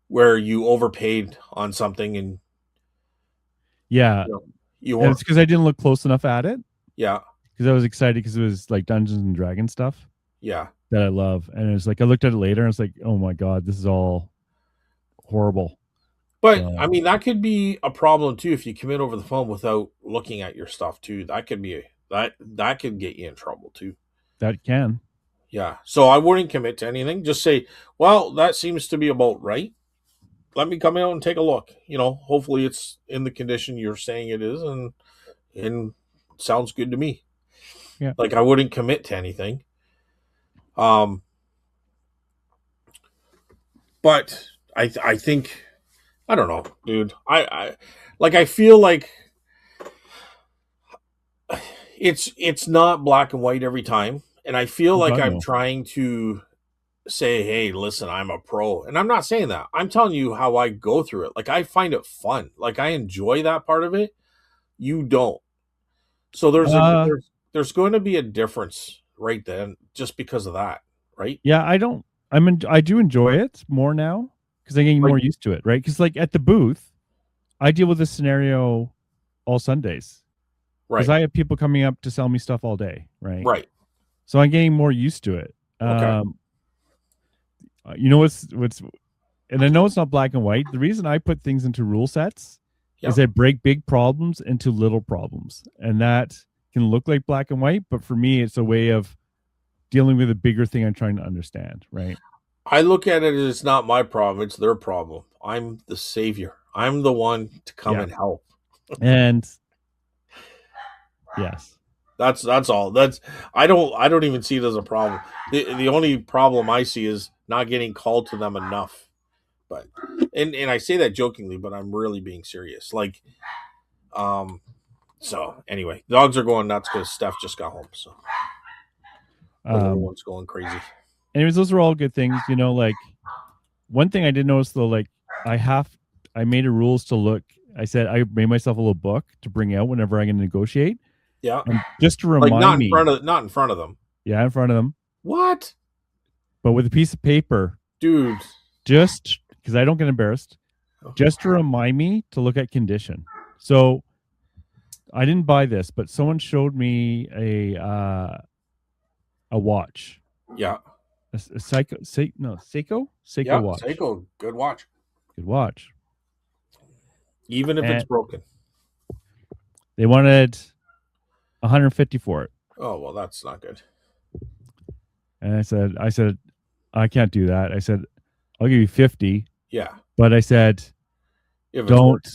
where you overpaid on something, and Yeah. you And it's weren't. because I didn't look close enough at it. Yeah, Because I was excited because it was like Dungeons and Dragons stuff yeah. that I love. And it was like I looked at it later and it's like, oh my God, this is all horrible. But I So mean, that could be a problem too if you come in over the phone without looking at your stuff too. That could be that could get you in trouble too. that can. Yeah. So I wouldn't commit to anything. Just say, well, that seems to be about right. Let me come out and take a look. Hopefully it's in the condition you're saying it is, and sounds good to me. Yeah. Like I wouldn't commit to anything. Um, but I think I don't know, dude. I feel like it's not black and white every time, and I feel Oh like God, I'm no. trying to say, hey, listen, I'm a pro. And I'm not saying that. I'm telling you how I go through it. Like I find it fun. Like I enjoy that part of it. You don't. So Uh, there's going to be a difference right then just because of that, right? yeah, I don't. I do enjoy it more now because I'm getting Like more used to it, right? Because like at the booth, I deal with this scenario all Sundays because right. I have people coming up to sell me stuff all day, right? Right. So I'm getting more used to it. Okay. You know what's and I know it's not black and white. The reason I put things into rule sets Yeah. is I break big problems into little problems, and that can look like black and white, but for me, it's a way of dealing with a bigger thing I'm trying to understand, right? I look at it as it's not my problem, it's their problem. I'm the savior. I'm the one to come Yeah, and help. and yes, That's all. I don't even see it as a problem. The only problem I see is not getting called to them enough. But and I say that jokingly, but I'm really being serious. Like um so anyway, dogs are going nuts because Steph just got home, so the little um, one's going crazy. anyways, those are all good things, you know. Like one thing I did notice though, like I have, I made a rules to look. I said I made myself a little book to bring out whenever I'm going to negotiate, Yeah. and just to Like remind me, not in front of them. yeah, in front of them, What? but with a piece of paper, Dude. just because I don't get embarrassed, just to remind me to look at condition. So I didn't buy this, but someone showed me a watch, Yeah. a Seiko Yeah. watch, Seiko, good watch. good watch, Even if it's and broken. they wanted 150 for it. Oh well, that's not good. And I said, I can't do that. I said, I'll give you 50, Yeah. but I said, If it's don't, working.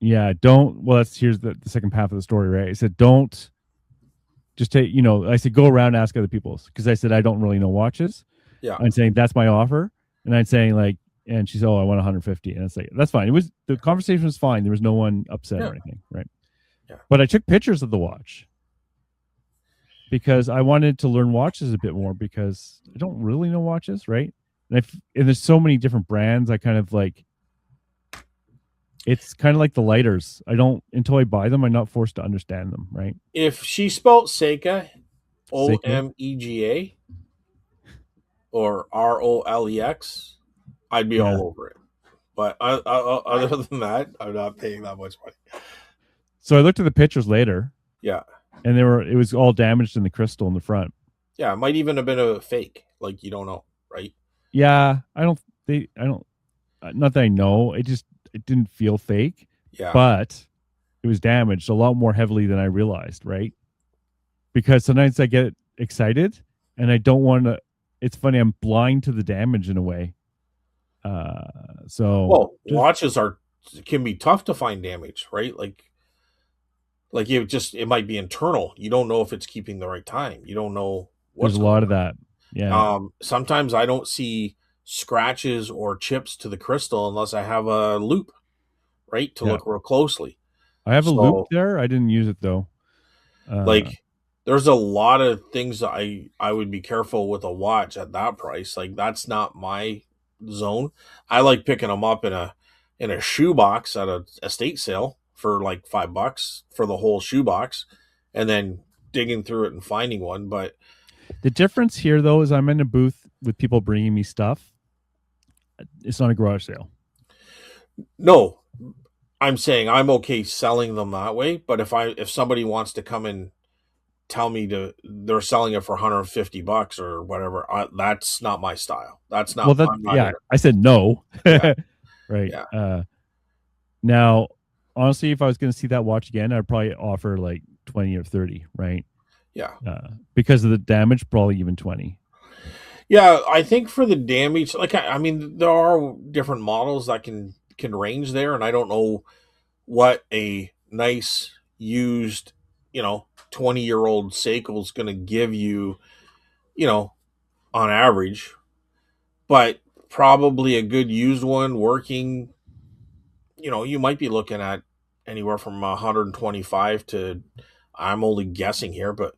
yeah, don't. Well, here's the second half of the story, right? I said, don't just take, I said, go around and ask other people because I said, I don't really know watches. Yeah. I'm saying, that's my offer. And I'm saying, like, and she said, oh, I want 150. And it's like, that's fine. The conversation was fine. There was no one upset Yeah. or anything, right? Yeah. But I took pictures of the watch because I wanted to learn watches a bit more because I don't really know watches, right? And there's so many different brands. I kind of like, it's kind of like the lighters. I don't, until I buy them, I'm not forced to understand them, right? If she spelt Seika Seiko. Omega or Rolex, I'd be Yeah. all over it. But other than that, I'm not paying that much money. So I looked at the pictures later Yeah. and it was all damaged in the crystal in the front. Yeah. It might even have been a fake. Like, you don't know, right? Yeah. I don't, not that I know. It didn't feel fake, Yeah. but it was damaged a lot more heavily than I realized, right? Because sometimes I get excited and I don't want to. It's funny, I'm blind to the damage in a way. So Well, just watches are can be tough to find damage, right? Like it might be internal. You don't know if it's keeping the right time. You don't know there's what's a going lot of that. Yeah. on. Sometimes I don't see scratches or chips to the crystal unless I have a loop, right, to Yeah. look real closely. I have a loop So there. I didn't use it though. like there's a lot of things that I would be careful with a watch at that price. Like that's not my zone. I like picking them up in a shoebox at a estate sale for like $5 for the whole shoebox, and then digging through it and finding one. But The difference here though is I'm in a booth with people bringing me stuff. It's not a garage sale. no, I'm saying I'm okay selling them that way. But if somebody wants to come and tell me they're selling it for $150 or whatever, that's not my style. That's Well, not that I'm not in yeah, it. I said no. Yeah, Right. yeah, Now, honestly, if I was going to see that watch again, I'd probably offer like 20 or 30, right? Yeah. Because of the damage, probably even 20. Yeah, I think for the damage, like I mean, there are different models that can range there, and I don't know what a nice used, 20-year-old Seiko is going to give you, you know, on average, but probably a good used one working, you might be looking at anywhere from 125 to, I'm only guessing here, but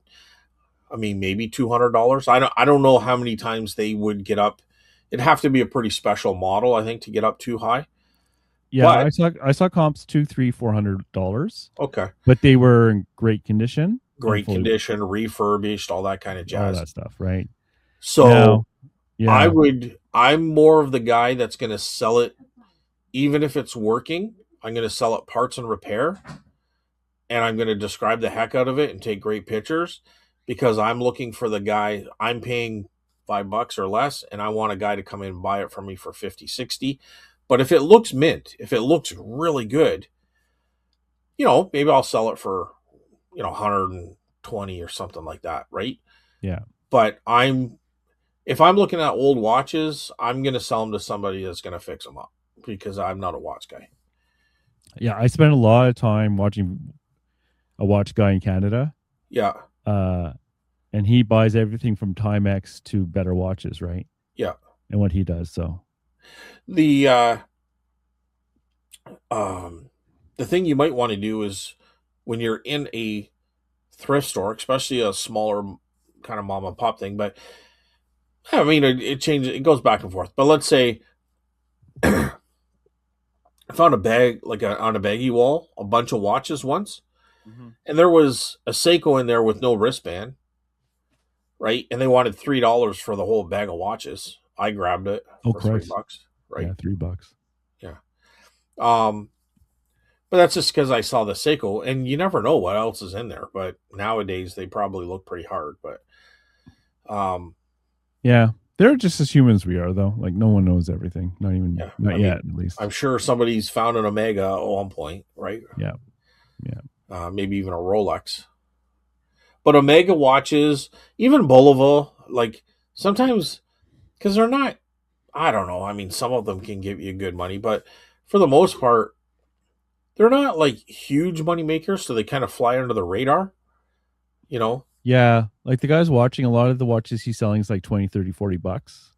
I mean maybe $200. I don't know how many times they would get up. It'd have to be a pretty special model, I think, to get up too high. Yeah, But I saw comps two, three, $400, okay, but they were in great condition and great fully condition, refurbished, all that kind of all jazz. that stuff, right? So Now, yeah, I'm more of the guy that's going to sell it, even if it's working. I'm going to sell it parts and repair, and I'm going to describe the heck out of it and take great pictures, because I'm looking for the guy. I'm paying $5 or less, and I want a guy to come in and buy it from me for 50, 60. But if it looks mint, if it looks really good, maybe I'll sell it for, 120 or something like that, right? yeah, But if I'm looking at old watches, I'm going to sell them to somebody that's going to fix them up, because I'm not a watch guy. yeah. I spent a lot of time watching a watch guy in Canada, Yeah, uh, and he buys everything from Timex to better watches, right? yeah. And what he does, so The um the thing you might want to do is, when you're in a thrift store, especially a smaller kind of mom and pop thing, but I mean it changes, it goes back and forth. But let's say I found a bag, like on a baggie wall, a bunch of watches once, mm-hmm. and there was a Seiko in there with no wristband, right? And they wanted $3 for the whole bag of watches. I grabbed it Oh for three Christ, bucks, right? yeah, $3. Yeah. Um, but that's just because I saw the Seiko, and you never know what else is in there. But nowadays they probably look pretty hard. But um, Yeah, they're just as human as we are, though. Like no one knows everything, yeah, not I yet, mean, at least. I'm sure somebody's found an Omega at one point, right? Yeah, yeah, Maybe even a Rolex. But Omega watches, even Bulova, like sometimes, because they're not. I don't know. I mean, some of them can give you good money, but for the most part, they're not like huge money makers, so they kind of fly under the radar, you know? yeah. Like the guy's watching a lot of the watches he's selling is like 20, 30, $40.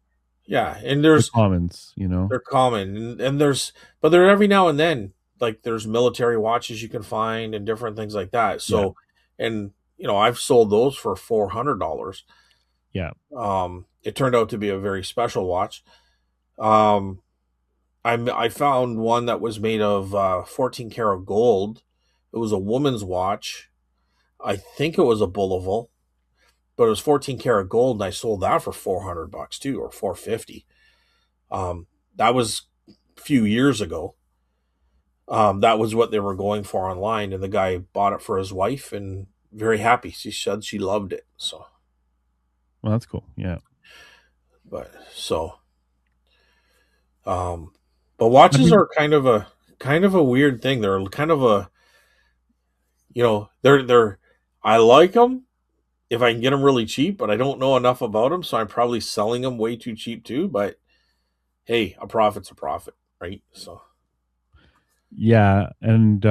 Yeah, and The commons, you know. they're common, and but there every now and then, like there's military watches you can find and different things like that. Yeah, So, and I've sold those for $400. yeah. It turned out to be a very special watch. Um, I found one that was made of 14 karat gold. It was a woman's watch. I think it was a Bullival, but it was 14 karat gold, and I sold that for $400 too, or 450. Um, that was a few years ago. That was what they were going for online, and the guy bought it for his wife, and very happy. She said she loved it. So, Well, that's cool. Yeah. but so, um, but I watches mean, are kind of a weird thing. They're kind of a, they're I like them if I can get them really cheap, but I don't know enough about them, so I'm probably selling them way too cheap too. But hey, a profit's a profit, right? So, yeah, and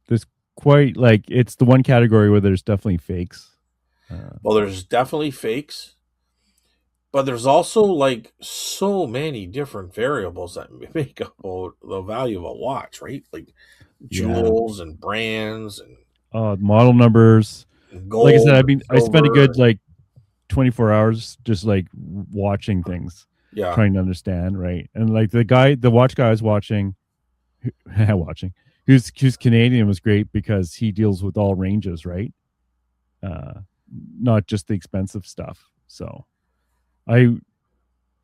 there's quite like it's the one category where there's definitely fakes. well, there's definitely fakes, but there's also like so many different variables that make up the value of a watch, right? Like Yeah. jewels and brands Model numbers. and Like I said, gold and I spent a silver. good like 24 hours just like watching things, Yeah. trying to understand, right? And like the watch guy I was watching, watching, who's Canadian was great because he deals with all ranges, right? Uh, not just the expensive stuff. So I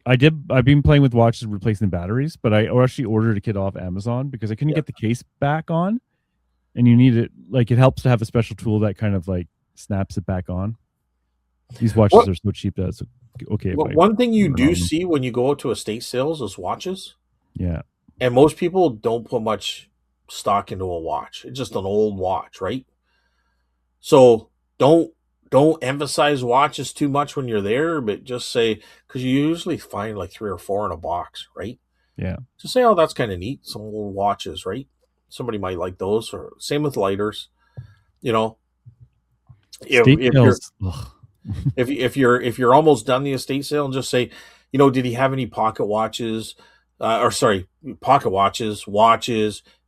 I've been playing with watches replacing the batteries, but I actually ordered a kit off Amazon because I couldn't Yeah. get the case back on, and you need it like it helps to have a special tool that kind of like snaps it back on. These watches What are so cheap that it's okay if I one thing you run do on them. see when you go out to estate sales is watches, Yeah, and most people don't put much stock into a watch. It's just an old watch, right? So don't don't emphasize watches too much when you're there, but just say, because you usually find like 3 or 4 in a box, right? Yeah. Just say, oh, that's kind of neat. Some little watches, right? Somebody might like those. Or same with lighters. You know, State if you're sales. Ugh. if you're almost done the estate sale, and just say, did he have any pocket watches, or sorry, pocket watches,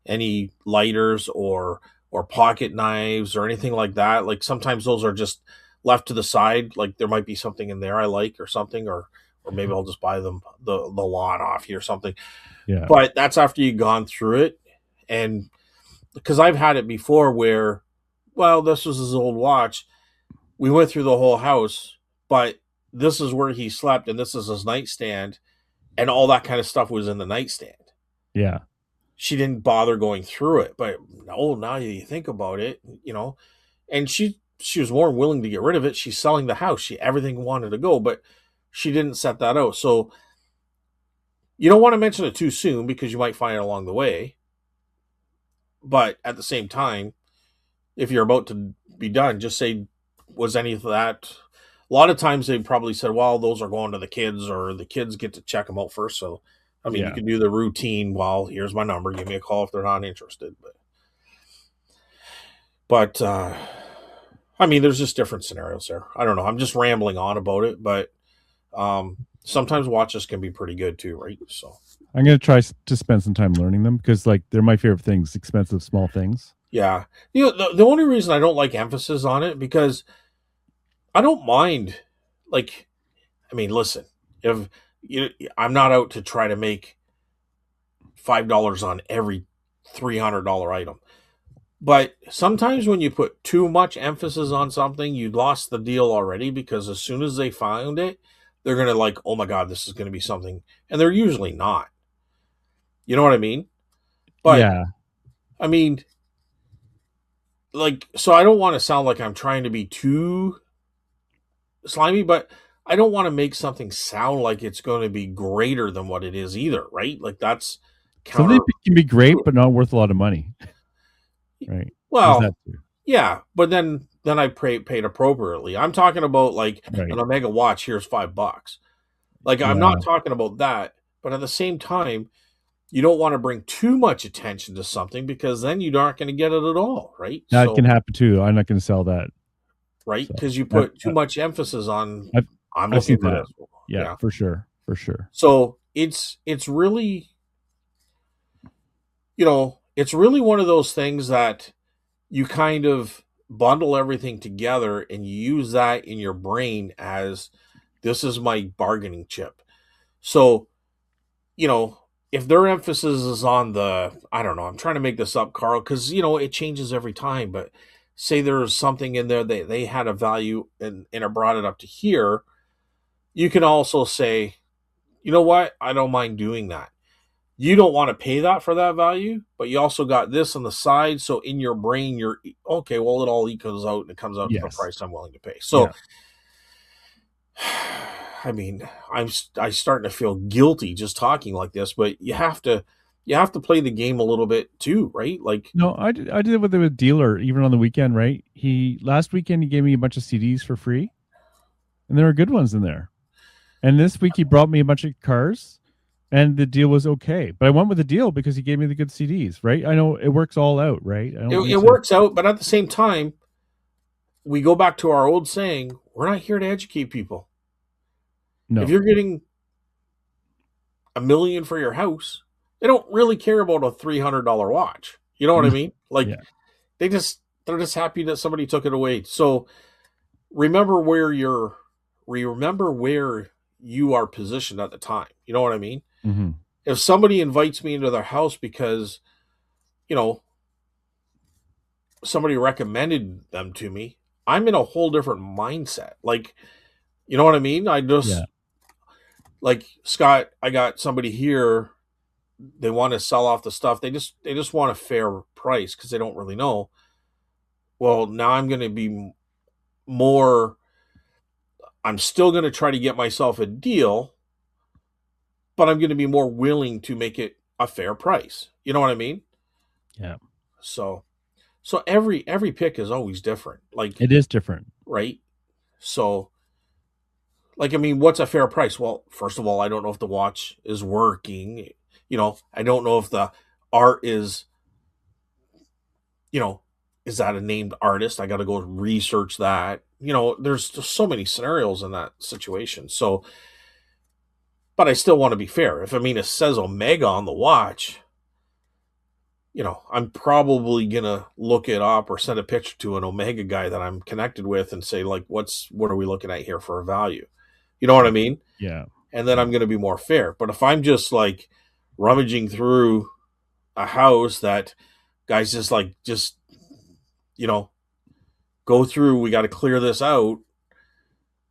any lighters or pocket knives or anything like that? Like sometimes those are just left to the side. Like there might be something in there I like or something, or maybe I'll just buy them the lot off you or something. Yeah. But that's after you've gone through it, and because I've had it before where, well, this was his old watch, we went through the whole house, but this is where he slept and this is his nightstand, and all that kind of stuff was in the nightstand. Yeah. She didn't bother going through it, but no, now you think about it, and she was more willing to get rid of it. She's selling the house. Everything wanted to go, but she didn't set that out. So you don't want to mention it too soon because you might find it along the way. But at the same time, if you're about to be done, just say, was any of that? A lot of times they probably said, well, those are going to the kids, or the kids get to check them out first. So, I mean, you Yeah. can do the routine. Well, here's my number. Give me a call if they're not interested. But I mean, there's just different scenarios there. I don't know. I'm just rambling on about it, but sometimes watches can be pretty good too, right? So, I'm gonna try to spend some time learning them because like they're my favorite things, expensive small things. yeah. The only reason I don't like emphasis on it, because I don't mind, like, I mean, listen, if I'm not out to try to make $5 on every $300 item, but sometimes when you put too much emphasis on something, you lost the deal already, because as soon as they found it, they're gonna like, oh my god, this is gonna be something, and they're usually not. You know what I mean? But Yeah. I mean, like, so I don't want to sound like I'm trying to be too slimy, but I don't want to make something sound like it's going to be greater than what it is either, right? Like that's Something counter. can be great but not worth a lot of money. Right. There's that Well, too. yeah, but then I paid appropriately. I'm talking about like an Right. Omega watch. Here's $5. Like I'm not Yeah. talking about that, but at the same time, you don't want to bring too much attention to something, because then you're not going to get it at all, right? That So, can happen too. I'm not gonna sell that. right, So because you I've, put too much emphasis on, I've I'm I've looking seen for that. this. Yeah, Yeah. for sure. For sure. So it's really, it's really one of those things that you kind of bundle everything together and you use that in your brain as, this is my bargaining chip. So, you know, if their emphasis is on the, I don't know, I'm trying to make this up, Carl, because, it changes every time, but say there's something in there that they had a value, and I brought it up to here, you can also say, you know what? I don't mind doing that. You don't want to pay that for that value, but you also got this on the side. So in your brain, you're okay. Well, it all equals out, and it comes out to the Yes. price I'm willing to pay. Yeah. So, I mean, I starting to feel guilty just talking like this, but you have to play the game a little bit too, right? Like, No, I did it with a dealer even on the weekend, right? He last weekend he gave me a bunch of CDs for free, and there were good ones in there. And this week he brought me a bunch of cars, and the deal was okay. But I went with the deal because he gave me the good CDs, right? I know it works all out, right? I it, don't need it to. works out, but at the same time, we go back to our old saying: we're not here to educate people. If No. you're getting $1 million for your house, they don't really care about a $300 watch. You know what I mean? Like, Yeah. they're just happy that somebody took it away. So remember where you are positioned at the time. You know what I mean? Mm-hmm. If somebody invites me into their house because, you know, somebody recommended them to me, I'm in a whole different mindset. Like, you know what I mean? I Yeah. just, like, Scott, I got somebody here, they want to sell off the stuff. They just want a fair price because they don't really know. Well, now I'm going to be more, I'm still going to try to get myself a deal, but I'm going to be more willing to make it a fair price. You know what I mean? Yeah. So, So every pick is always different. Like, It is different. right? So, like, I mean, what's a fair price? Well, first of all, I don't know if the watch is working. I don't know if the art is, you know, is that a named artist? I got to go research that. There's just so many scenarios in that situation. So, but I still want to be fair. If, I mean, it says Omega on the watch, I'm probably gonna look it up or send a picture to an Omega guy that I'm connected with and say, like, what are we looking at here for a value? You know what I mean? Yeah. And then I'm gonna be more fair. But if I'm just like rummaging through a house that guys just you know go through, we got to clear this out.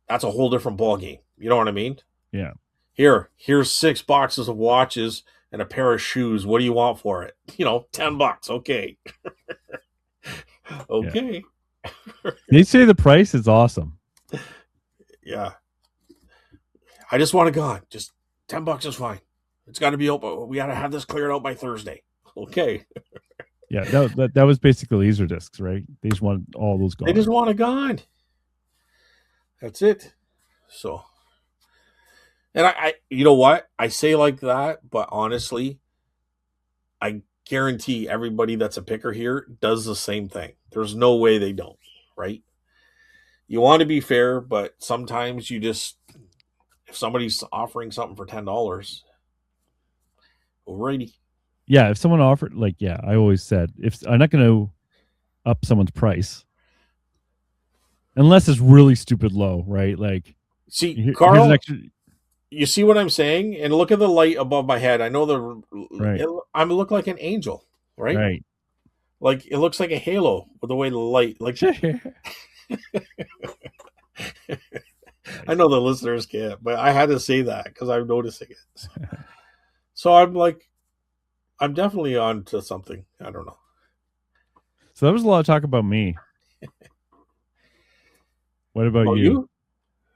That's a whole different ball game. You know what I mean? Yeah. Here's 6 boxes of watches and a pair of shoes. What do you want for it? $10. Okay. Yeah. Okay. They say the price is awesome. Yeah. I just want it gone. Just $10 is fine. It's got to be open. We got to have this cleared out by Thursday. Okay. Yeah, that was basically laser discs, right? They just want all those gone. They just want it gone. That's it. So, and you know what? I say like that, but honestly, I guarantee everybody that's a picker here does the same thing. There's no way they don't, right? You want to be fair, but sometimes you just, if somebody's offering something for $10, alrighty. Yeah, if someone offered, like, yeah, I always said, if I'm not going to up someone's price unless it's really stupid low, right? Like, See, here's an Carl, extra, you see what I'm saying? And look at the light above my head. I know right, I look like an angel, right? right. Like, it looks like a halo with the way the light. Like, I know the listeners can't, but I had to say that because I'm noticing it. So I'm like, I'm definitely on to something. I don't know. So that was a lot of talk about me. What about About you? you?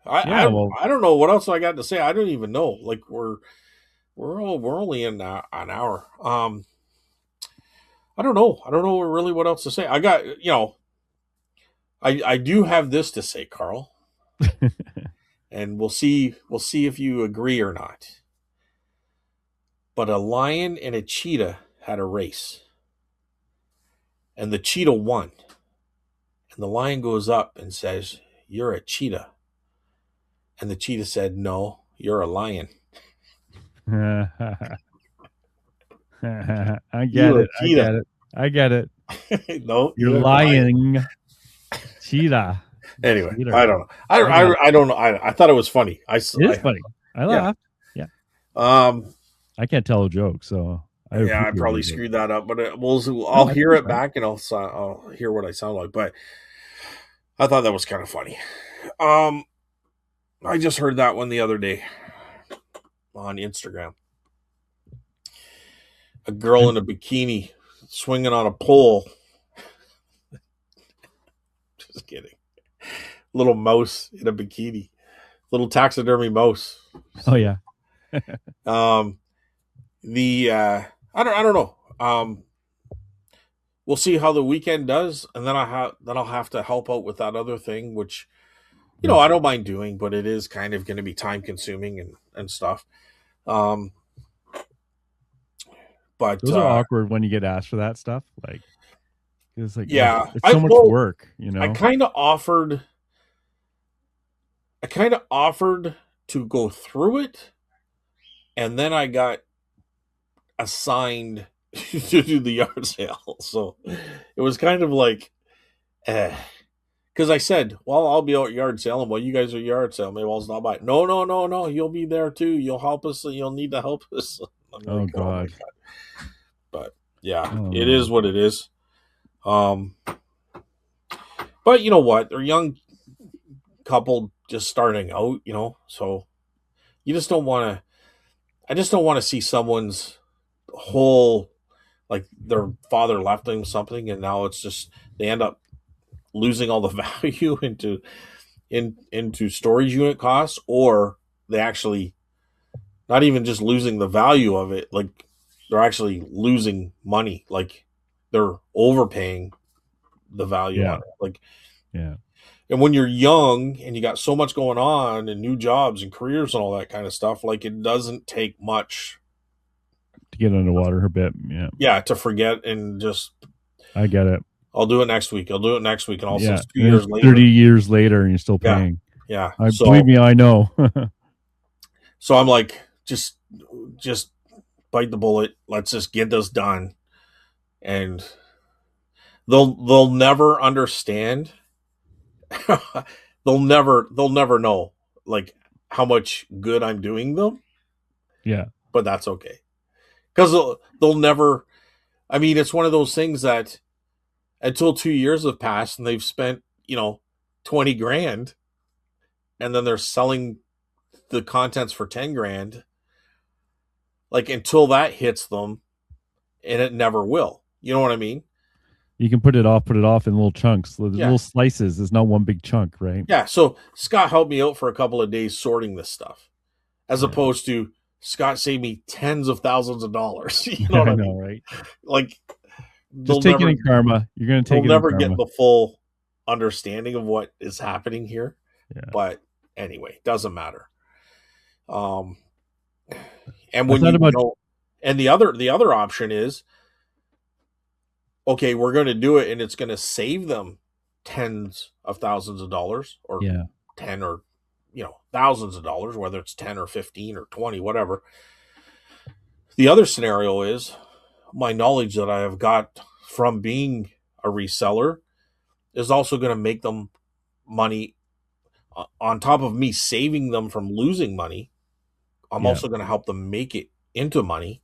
I Yeah, I, well, I don't know what else I got to say. I don't even know. Like, we're only in an hour. I don't know. I don't know really what else to say. I got I do have this to say, Carl, and we'll see if you agree or not. But a lion and a cheetah had a race, and the cheetah won. And the lion goes up and says, "You're a cheetah." And the cheetah said, "No, you're a lion." I get You a it. I cheetah? get it. I get it. No, You're you're a lion. lying, cheetah, Anyway, I cheater. don't know. I got it. I don't know. I thought it was funny. It is funny. I Yeah. laughed. Yeah, Um. I can't tell a joke, so I Yeah, I probably appreciate it. screwed that up, but I'll No, I think hear it's it fine. back and I'll hear what I sound like. But I thought that was kind of funny. Um. I just heard that one the other day on Instagram. A girl in a bikini swinging on a pole. Just kidding. Little mouse in a bikini. Little taxidermy mouse. Oh yeah. Um. The I don't know. We'll see how the weekend does, and then I'll have to help out with that other thing, which I don't mind doing, but it is kind of going to be time consuming and stuff. Um, but Those are awkward when you get asked for that stuff. Like it's like, ugh, yeah, it's so much work, you I know? kind of offered. I kind of offered to go through it, and then I got assigned to do the yard sale, so it was kind of like, eh. Because I said, well, I'll be out yard selling while you guys are yard selling. Maybe I'll stop by. No, no, no, no. You'll be there too. You'll help us. You'll need to help us. I'm Oh like, oh my God. god. But yeah, Oh it no. is what it is. Um, but you know what? They're a young couple just starting out. So you just don't want to. I just don't want to see someone's whole, like, their father left them something, and now it's just they end up losing all the value into storage unit costs, or they actually not even just losing the value of it, like they're actually losing money, like they're overpaying the value on Yeah. it. Like, Yeah. and when you're young and you got so much going on and new jobs and careers and all that kind of stuff, like it doesn't take much, To get underwater a bit. Yeah. yeah, to forget and just I get it. I'll do it next week. I'll do it next week, and all of a sudden Yeah. it's two And it's years 30 later. years later and you're still Yeah, paying. yeah. I believe So me, I know. so I'm like, just bite the bullet. Let's just get this done, and they'll never understand. they'll never know like how much good I'm doing them, Yeah. but that's okay because they'll never. I mean, it's one of those things that until 2 years have passed and they've spent 20 grand, and then they're selling the contents for 10 grand. Like until that hits them, and it never will. You know what I mean? You can put it off in little chunks, Yeah. little slices. It's not one big chunk, right? Yeah. So Scott helped me out for a couple of days sorting this stuff, as Yeah. opposed to Scott saved me tens of thousands of dollars. You know what I I know, mean? right? Like Just they'll take it never in karma. You're going to they'll take it in never get karma. the full understanding of what is happening here. Yeah. But anyway, doesn't matter. Um and I when thought you about, don't, and the other option is, okay, we're going to do it and it's going to save them tens of thousands of dollars, or yeah. 10, or thousands of dollars, whether it's 10 or 15 or 20, whatever. The other scenario is my knowledge that I have got from being a reseller is also going to make them money, on top of me saving them from losing money. I'm Yeah. also going to help them make it into money,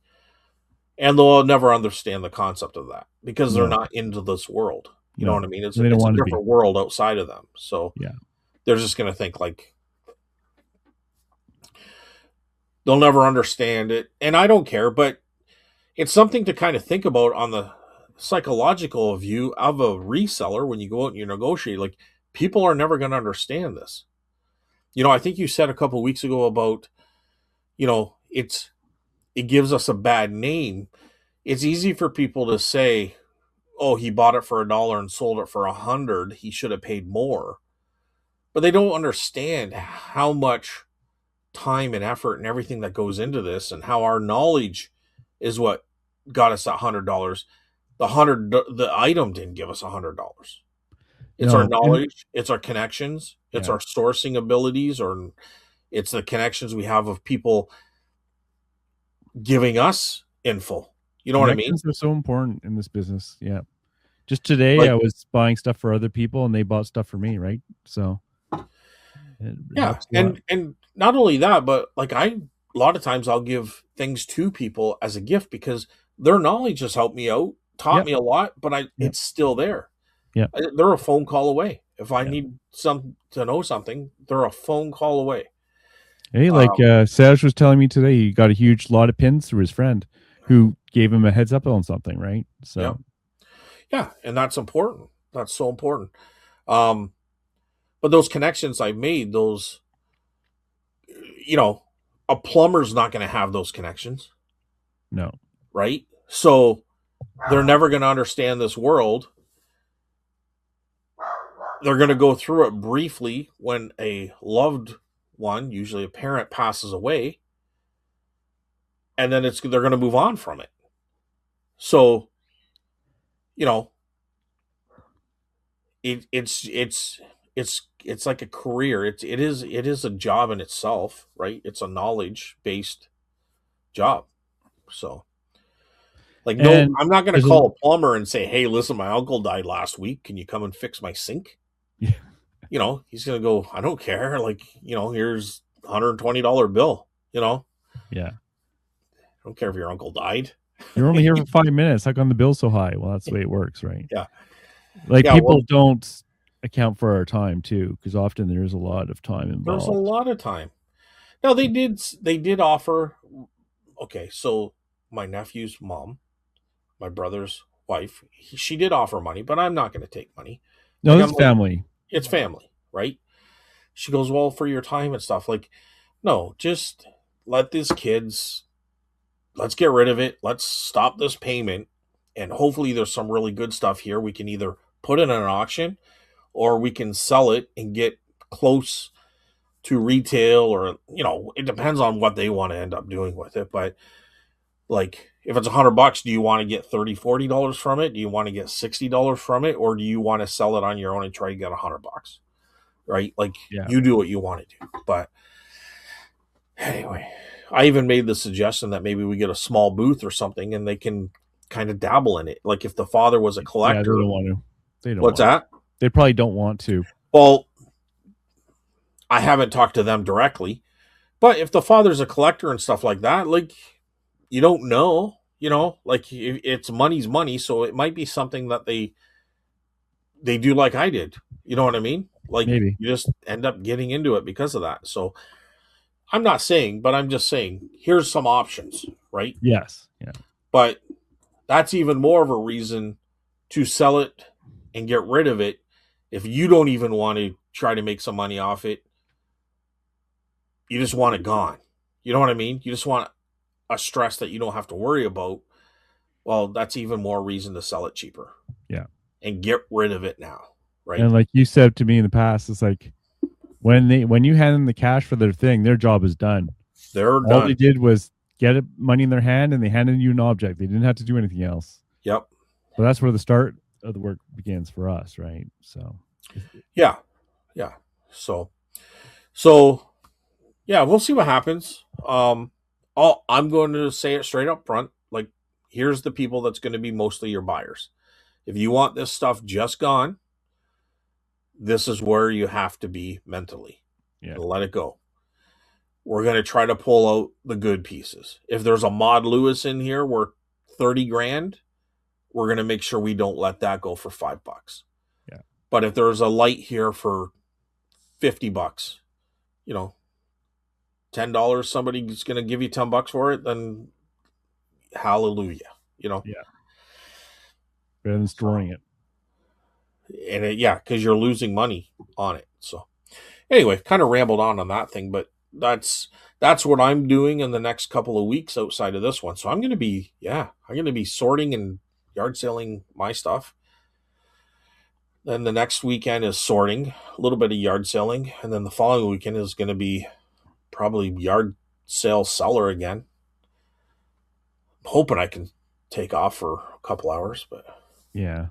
and they'll never understand the concept of that because they're No, not into this world. You know what no. I mean? It's They don't it's a want to be. different world outside of them. So Yeah. they're just going to think like they'll never understand it, and I don't care, but it's something to kind of think about on the psychological view of a reseller when you go out and you negotiate. Like, people are never going to understand this. I think you said a couple of weeks ago about, it gives us a bad name. It's easy for people to say, "Oh, he bought it for $1 and sold it for 100. He should have paid more." But they don't understand how much time and effort and everything that goes into this, and how our knowledge is what got us $100. The item didn't give us $100. It's our No. And knowledge, it's our connections, it's yeah. our sourcing abilities, or it's the connections we have of people giving us info. You know what I mean? Connections are so important in this business. Yeah. Just today, I Like, was buying stuff for other people and they bought stuff for me, right? So it yeah, helps a lot. and not only that, but like a lot of times I'll give things to people as a gift because their knowledge has helped me out, taught Yep. me a lot, but Yep. it's still there. Yep. They're a phone call away. If I Yeah. need some to know something, they're a phone call away. Hey, like Um, Serge was telling me today, he got a huge lot of pins through his friend who gave him a heads up on something, right? yeah, So yeah, and that's important. That's so important. Um, but those connections I made, those, you know, a plumber's not going to have those connections, no. right? So they're never going to understand this world. They're going to go through it briefly when a loved one, usually a parent, passes away, and then they're going to move on from it. So, you know, it's like a career. It is a job in itself, right? It's a knowledge based job. So, like, no, And I'm not going to there's a call a plumber and say, "Hey, listen, my uncle died last week. Can you come and fix my sink?" yeah, He's going to go, "I don't care. Like, here's $120 bill. yeah. I don't care if your uncle died." You're only here for 5 minutes. How come the bill's so high? Well, that's the way it works, right? Yeah, Like yeah. people Well, don't account for our time too, because often there's a lot of time there's a involved. lot of time. Now they did offer. Okay, so my nephew's mom, my brother's wife, she did offer money, but I'm not going to take money. No, Like, this I'm is like, family. it's family, right? She goes, well, for your time and stuff. Like, no, just let these kids. Let's get rid of it. Let's stop this payment, and hopefully, there's some really good stuff here. We can either put it in an auction, or we can sell it and get close to retail, or it depends on what they want to end up doing with it. But like, if it's $100, do you want to get $30, $40 from it? Do you want to get $60 from it, or do you want to sell it on your own and try to get $100? Right? Like, Yeah. you do what you want to do. But anyway, I even made the suggestion that maybe we get a small booth or something, and they can kind of dabble in it. Like, if the father was a Yeah, they collector. don't want to. They don't What's want that? to. They probably don't want to. Well, I haven't talked to them directly, but if the father's a collector and stuff like that, like, you don't know, like, it's money's money, so it might be something that they do like I did. You know what I mean? Like, Maybe. you just end up getting into it because of that. So I'm not saying, but I'm just saying, here's some options, right? Yes. Yeah. But that's even more of a reason to sell it and get rid of it if you don't even want to try to make some money off it. You just want it gone. You know what I mean? You just want a stress that you don't have to worry about. Well, that's even more reason to sell it cheaper. Yeah. And get rid of it now, right? And like you said to me in the past, it's like when you hand them the cash for their thing, their job is done. They're All done. they did was get money in their hand, and they handed you an object. They didn't have to do anything else. Yep. So that's where the start of the work begins for us, right? So yeah. So yeah, we'll see what happens. I'm going to say it straight up front. Like, here's the people that's going to be mostly your buyers. If you want this stuff just gone, this is where you have to be mentally. Yeah. And let it go. We're going to try to pull out the good pieces. If there's a Maud Lewis in here worth 30 grand, we're going to make sure we don't let that go for $5. Yeah. But if there's a light here for $50, $10, somebody's going to give you $10 for it, then hallelujah, Yeah. Better than storing it. And because you're losing money on it. So anyway, kind of rambled on that thing, but that's what I'm doing in the next couple of weeks outside of this one. So I'm going to be sorting and yard selling my stuff. Then the next weekend is sorting, a little bit of yard selling, and then the following weekend is going to be probably yard sale seller again. I'm hoping I can take off for a couple hours, but yeah,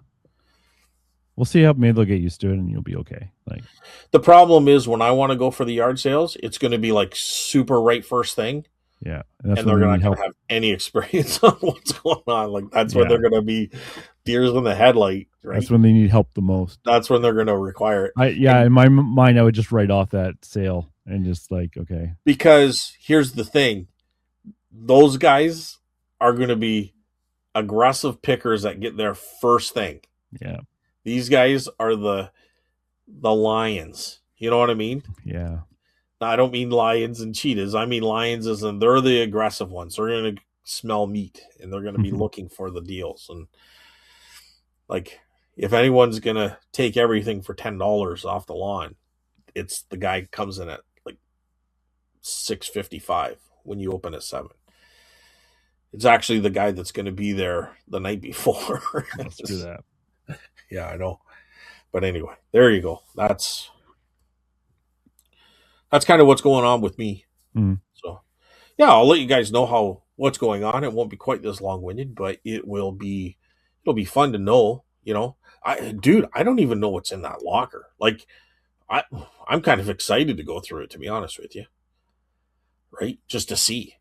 we'll see how maybe they'll get used to it, and you'll be okay. Like, the problem is when I want to go for the yard sales, it's going to be like super right first thing. Yeah, and they're not going to have any experience on what's going on. Like, that's when they're going to be deers in the headlight. Right? That's when they need help the most. That's when they're going to require it. In my mind, I would just write off that sale and just like, okay. Because here's the thing. Those guys are going to be aggressive pickers that get there first thing. Yeah. These guys are the lions. You know what I mean? Yeah. I don't mean lions and cheetahs. I mean lions as in they're the aggressive ones. They're going to smell meat and they're going to be looking for the deals. And like, if anyone's going to take everything for $10 off the lawn, it's the guy who comes in at like $6.55 when you open at 7. It's actually the guy that's going to be there the night before. Let's do that. Yeah, I know. But anyway, there you go. That's kind of what's going on with me. Mm. So, yeah, I'll let you guys know what's going on. It won't be quite this long-winded, but it'll be fun to know, I don't even know what's in that locker. Like, I'm kind of excited to go through it, to be honest with you. Right? Just to see.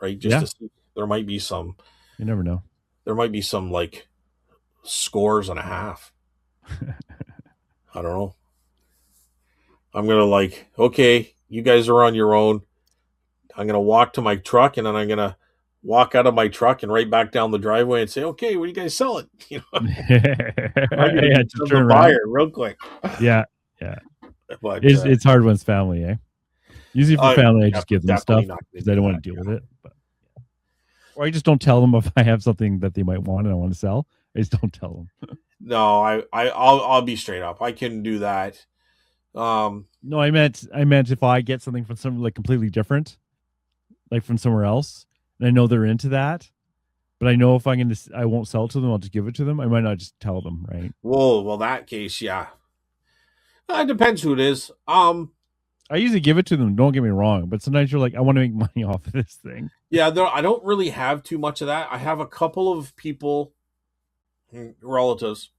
Right? Just to see. There might be some. You never know. There might be some like scores and a half. I don't know. I'm going to okay, you guys are on your own. I'm going to walk to my truck, and then I'm going to walk out of my truck and right back down the driveway and say, okay, what are you guys selling? I'm going to just turn around real quick. Yeah. But it's hard when it's family, eh? Usually for family, I just give them stuff because I don't want to deal with it. But, or I just don't tell them if I have something that they might want and I want to sell. I just don't tell them. No, I'll be straight up. I can do that. No, I meant if I get something from something like completely different, like from somewhere else, and I know they're into that, but I know if I won't sell it to them, I'll just give it to them. I might not just tell them, right? Well, that case, yeah. It depends who it is. I usually give it to them. Don't get me wrong, but sometimes you're like, I want to make money off of this thing. Yeah, I don't really have too much of that. I have a couple of people, relatives,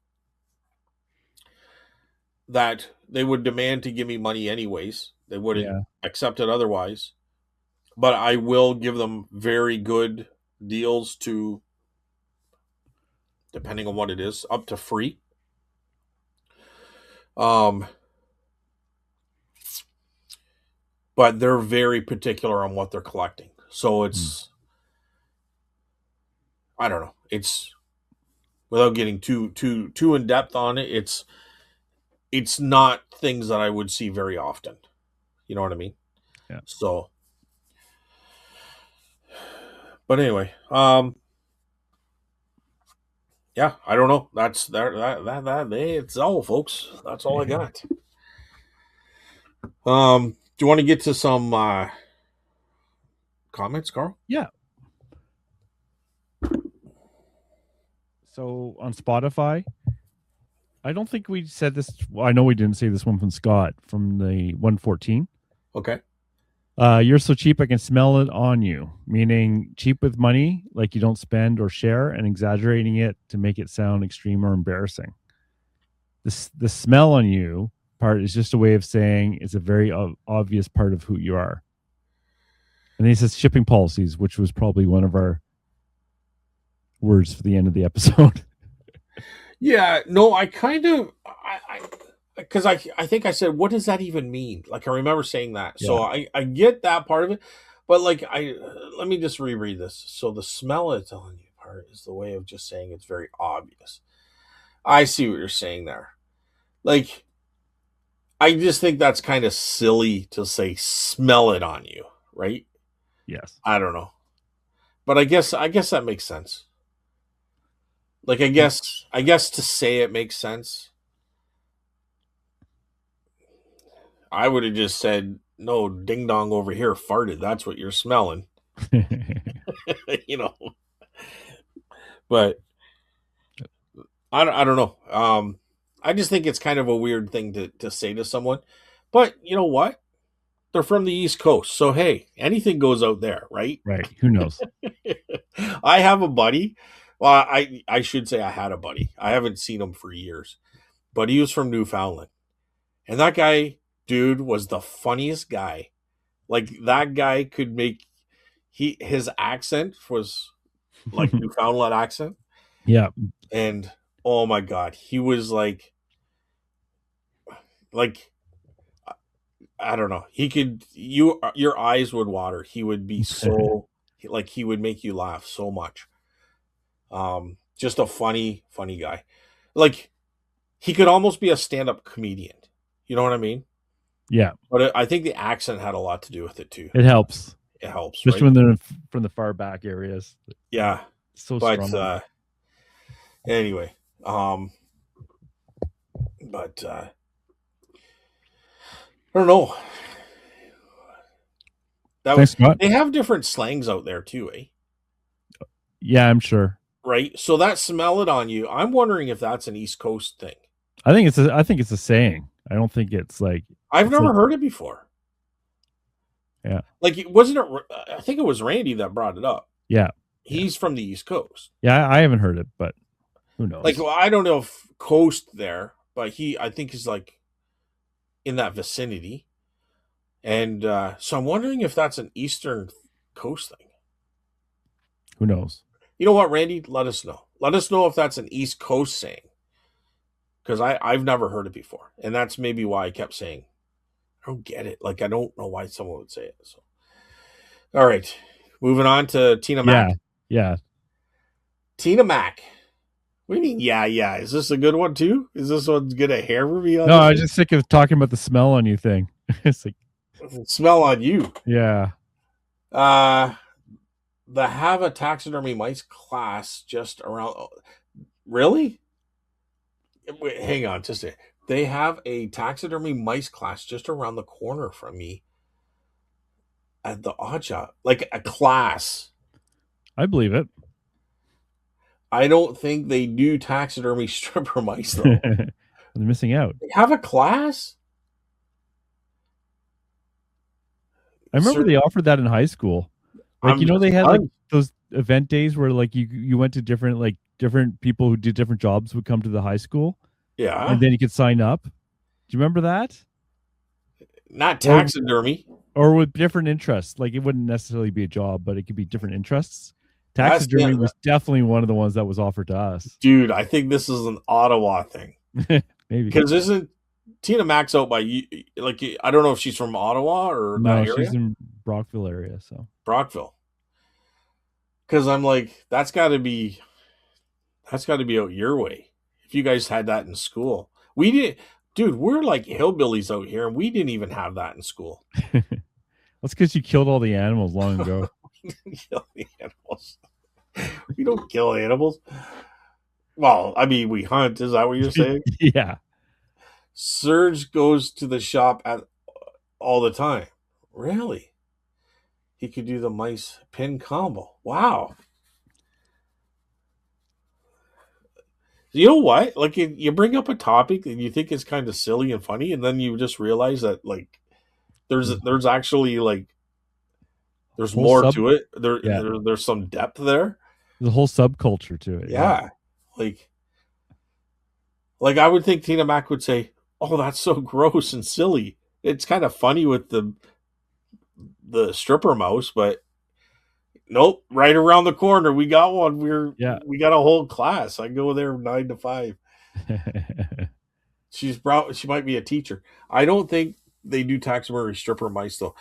that they would demand to give me money anyways. They wouldn't Yeah. accept it otherwise. But I will give them very good deals to, depending on what it is, up to free. Um, but they're very particular on what they're collecting. So Mm. I don't know. It's without getting too in depth on it. It's not things that I would see very often. You know what I mean? Yeah. So, but anyway, yeah, I don't know. That's it's all, folks. That's all I got. Do you want to get to some comments, Carl? Yeah. So on Spotify, I don't think we said this. Well, I know we didn't say this one from Scott from the 114. Okay. You're so cheap, I can smell it on you. Meaning cheap with money, like you don't spend or share, and exaggerating it to make it sound extreme or embarrassing. The smell on you part is just a way of saying it's a very obvious part of who you are. And then he says shipping policies, which was probably one of our words for the end of the episode. Yeah. No, I kind of because I think I said, what does that even mean? Like I remember saying that, Yeah. so I get that part of it, but like let me just reread this. So the smell it's on you part is the way of just saying it's very obvious. I see what you're saying there. Like I just think that's kind of silly to say smell it on you, right? Yes. I don't know. But I guess that makes sense. Like I guess to say it makes sense. I would have just said, "No, ding dong over here farted. That's what you're smelling." you know. But I don't know. I just think it's kind of a weird thing to say to someone. But you know what? They're from the East Coast, so hey, anything goes out there, right? Right. Who knows? I have a buddy. Well, I should say I had a buddy. I haven't seen him for years, but he was from Newfoundland, and that guy, dude, was the funniest guy. Like that guy could make his accent was like Newfoundland accent, Yeah. and oh my god, he was like I don't know. He could your eyes would water. He would be so like he would make you laugh so much. Just a funny guy. Like he could almost be a stand-up comedian. You know what I mean? Yeah. But I think the accent had a lot to do with it too. It helps, It helps, especially right? when they're from the far back areas. Yeah. So But strong. anyway, but I don't know. Thanks, Scott. They have different slangs out there too, eh? Yeah, I'm sure. Right? So that smell it on you. I'm wondering if that's an East Coast thing. I think it's a saying. I don't think it's like I've it's never like heard it before. yeah. Like, wasn't it? I think it was Randy that brought it up. Yeah. Yeah. He's from the East Coast. Yeah, I haven't heard it, but who Like, knows? well, I don't know if coast there, but I think he's like in that vicinity. And so I'm wondering if that's an Eastern Coast thing. Who knows? You know what, Randy? Let us know. Let us know if that's an East Coast saying. Because I've never heard it before. And that's maybe why I kept saying, I don't get it. Like, I don't know why someone would say it. So, all right. Moving on to Tina Mac. Yeah. Yeah. Tina Mac. What do you mean, yeah, yeah? Is this a good one, too? Is this one's going to hammer me on No, this I was one? just sick of talking about the smell on you thing. It's like, Smell on you. yeah. Uh, the have a taxidermy mice class just around. Really? Wait, hang on, just a. They have a taxidermy mice class just around the corner from me at the odd shop, like a class. I believe it. I don't think they do taxidermy stripper mice though. They're missing out. They have a class? I remember Sir, they offered that in high school. Like, I'm they had like stunned. those event days where like you went to different people who did different jobs would come to the high school, and Yeah. then you could sign up. Do you remember that? Not Or taxidermy. with different interests. Like, it wouldn't necessarily be a job, but it could be different interests. That's Taxidermy was definitely one of the ones that was offered to us. dude, I think this is an Ottawa thing. Maybe. Because isn't Tina Max out by you? Like, I don't know if she's from Ottawa or that No, she's area, in Brockville area, so Brockville. Because I'm like, that's got to be out your way. If you guys had that in school, we did, dude. We're like hillbillies out here, and we didn't even have that in school. that's because you killed all the animals long ago. Kill the animals. We don't kill animals. Well, I mean, we hunt. Is that what you're saying? Yeah. Serge goes to the shop all the time. Really? He could do the mice pin combo. Wow. You know what? Like, you bring up a topic and you think it's kind of silly and funny, and then you just realize that like There's there's actually like there's whole more sub to it. yeah. There's some depth there. There's a whole subculture to it. Yeah. Yeah. Like I would think Tina Mac would say, "Oh, that's so gross and silly." It's kind of funny with the stripper mouse, but nope, right around the corner we got one. Yeah. We got a whole class. I go there 9 to 5. She might be a teacher. I don't think they do taxidermy stripper mice though.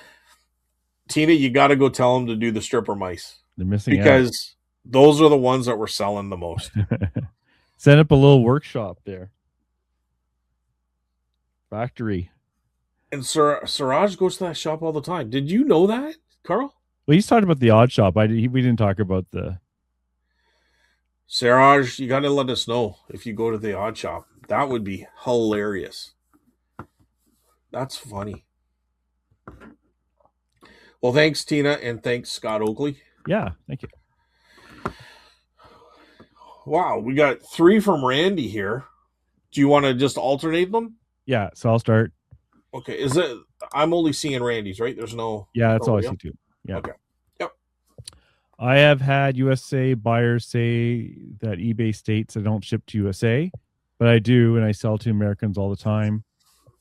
Tina, you got to go tell them to do the stripper mice They're missing out. because those are the ones that we're selling the most. Set up a little workshop there. Factory. And Siraj goes to that shop all the time. Did you know that, Carl? Well, he's talking about the odd shop. We didn't talk about the Siraj, you got to let us know if you go to the odd shop. That would be hilarious. That's funny. Well, thanks, Tina, and thanks, Scott Oakley. Yeah, thank you. Wow, we got 3 from Randy here. Do you want to just alternate them? Yeah, so I'll start. Okay, is it? I'm only seeing Randy's, right? There's no. Yeah, that's all I Yeah. see too. Yeah. Okay. Yep. I have had USA buyers say that eBay states I don't ship to USA, but I do, and I sell to Americans all the time.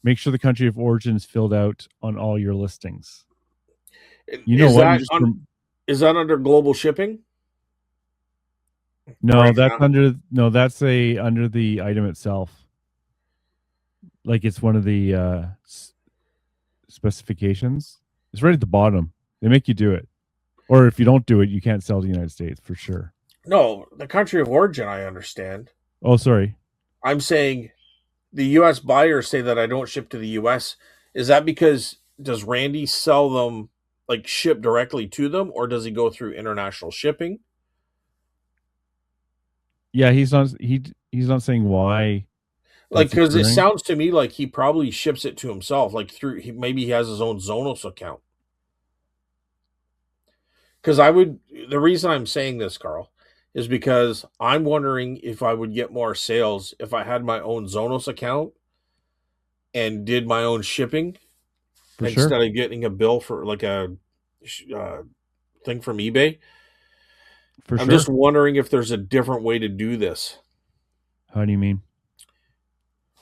Make sure the country of origin is filled out on all your listings. You know Is what? that is that under global shipping? No, that's that's under the item itself. Like, it's one of the specifications. It's right at the bottom. They make you do it. Or if you don't do it, you can't sell to the United States for sure. No, the country of origin. I understand. Oh, sorry. I'm saying the U.S. buyers say that I don't ship to the U.S. Is that because does Randy sell them like ship directly to them, or does he go through international shipping? Yeah, he's not saying why. Like, That's because it occurring. sounds to me like he probably ships it to himself, like maybe he has his own Zonos account. Because the reason I'm saying this, Carl, is because I'm wondering if I would get more sales if I had my own Zonos account and did my own shipping For sure. instead of getting a bill for like a thing from eBay. For I'm sure. just wondering if there's a different way to do this. How do you mean?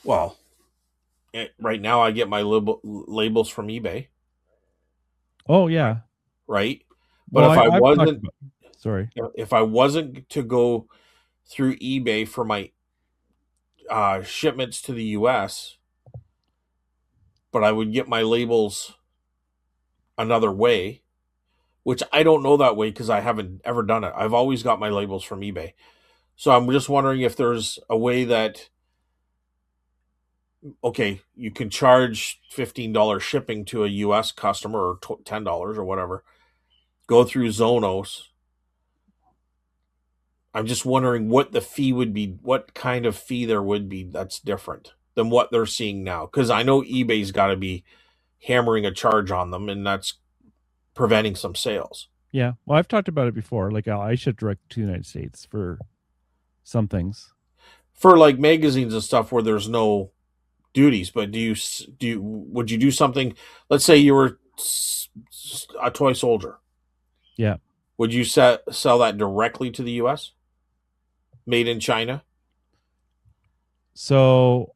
Well, right now I get my labels from eBay, Oh yeah. right? But Well, if I I've talked wasn't about. Sorry. if I wasn't to go through eBay for my shipments to the US, but I would get my labels another way, which I don't know that way because I haven't ever done it. I've always got my labels from eBay. So I'm just wondering if there's a way that, okay, you can charge $15 shipping to a US customer or $10 or whatever, go through Zonos. I'm just wondering what the fee would be, what kind of fee there would be that's different than what they're seeing now. Because I know eBay's got to be hammering a charge on them, and that's preventing some sales. Yeah. Well, I've talked about it before. Like, I ship direct to the United States for some things. For like magazines and stuff where there's no duties, but would you do something? Let's say you were a toy soldier. Yeah. Would you sell that directly to the U.S. made in China? So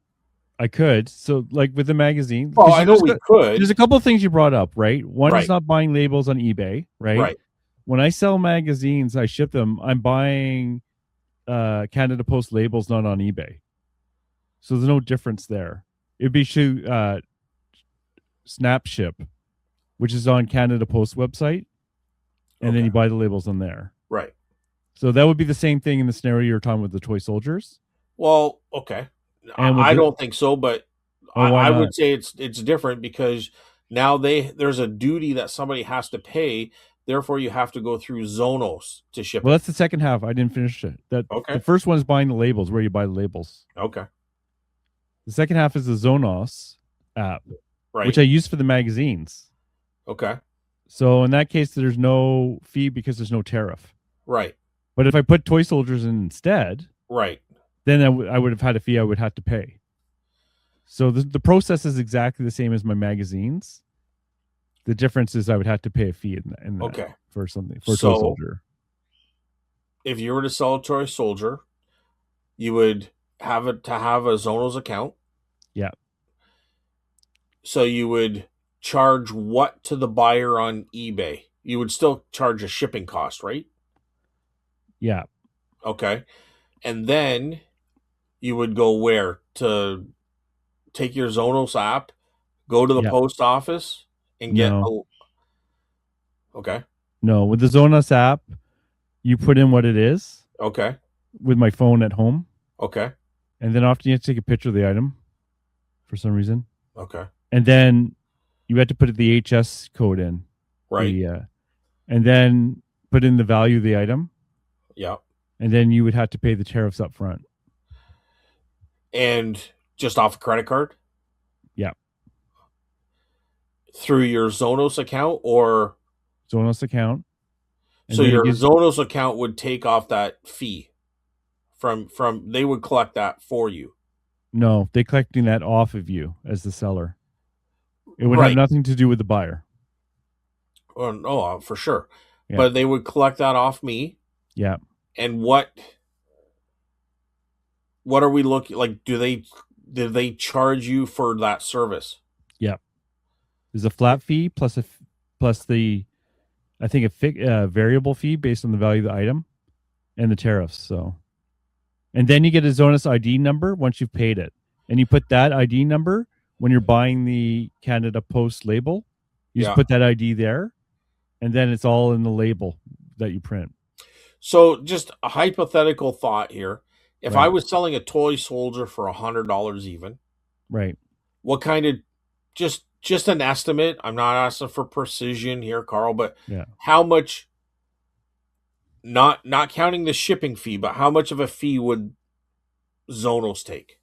I could. So like with the magazine, Well, because I you know just we got there's could. a couple of things you brought up, right? One is Right, not buying labels on eBay, right? right. When I sell magazines, I ship them. I'm buying Canada Post labels not on eBay. So there's no difference there. It'd be Snapship, which is on Canada Post website, and then Okay, you buy the labels on there. right. So that would be the same thing in the scenario you're talking with the toy soldiers. Well, okay. And with I the don't think so, but oh, why I not? would say it's different because now there's a duty that somebody has to pay. Therefore, you have to go through Zonos to ship Well, it. that's the second half. I didn't finish it. That the Okay, first one is buying the labels, where you buy the labels. okay, The second half is the Zonos app, which right, I use for the magazines. okay, So in that case, there's no fee because there's no tariff. right, But if I put toy soldiers in instead, right. then I would have had a fee I would have to pay. So the process is exactly the same as my magazines. The difference is I would have to pay a fee in that Okay. for something for a toy So soldier. if you were to sell a toy soldier, you would have it to have a Zonos account. Yeah, So you would charge what to the buyer on eBay? You would still charge a shipping cost, right? yeah, Okay. And then you would go where to take your Zonos app, go to the yeah. post office and get No, a okay. no. With the Zonos app, you put in what it is Okay. with my phone at home, Okay. and then often you have to take a picture of the item for some reason, Okay. and then you had to put the HS code in Right. the and then put in the value of the item, Yeah. and then you would have to pay the tariffs up front. And just off a credit card Yeah, through your Zonos account or Zonos account, and so then it your gives Zonos account would take off that fee from they would collect that for you. no, they collecting that off of you as the seller. It would have Right. nothing to do with the buyer. Oh, for sure. Yeah, But they would collect that off me. yeah, And what are we looking like? Do they charge you for that service? yeah. There's a flat fee plus the I think a variable fee based on the value of the item and the tariffs. So, and then you get a Zonas ID number once you've paid it, and you put that ID number when you're buying the Canada Post label. You just Yeah. put that ID there, and then it's all in the label that you print. So just a hypothetical thought here. If I Right, was selling a toy soldier for $100 even, right. what kind of just an estimate? I'm not asking for precision here, Carl, but Yeah, how much not counting the shipping fee, but how much of a fee would Zonos take?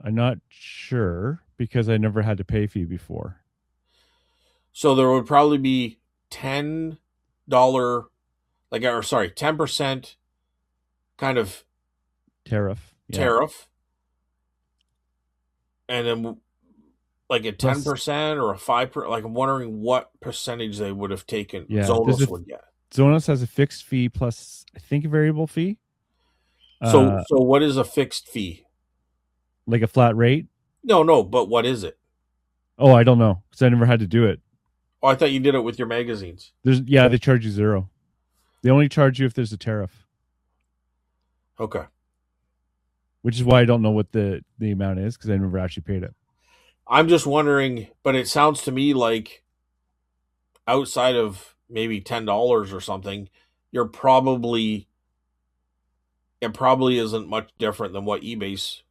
I'm not sure because I never had to pay fee before. So there would probably be $10 like or sorry, 10% kind of Tariff, yeah. tariff and then like a Plus, 10% or a 5%, like I'm wondering what percentage they would have taken yeah, Zonos would get. Zonos has a fixed fee plus I think a variable fee, So what is a fixed fee? like a flat rate. No, but what is it? Oh, I don't know because I never had to do it. Oh, I thought you did it with your magazines. They charge you zero. They only charge you if there's a tariff, Okay. which is why I don't know what the amount is because I never actually paid it. I'm just wondering, but it sounds to me like outside of maybe $10 or something, you're probably it probably isn't much different than what eBay's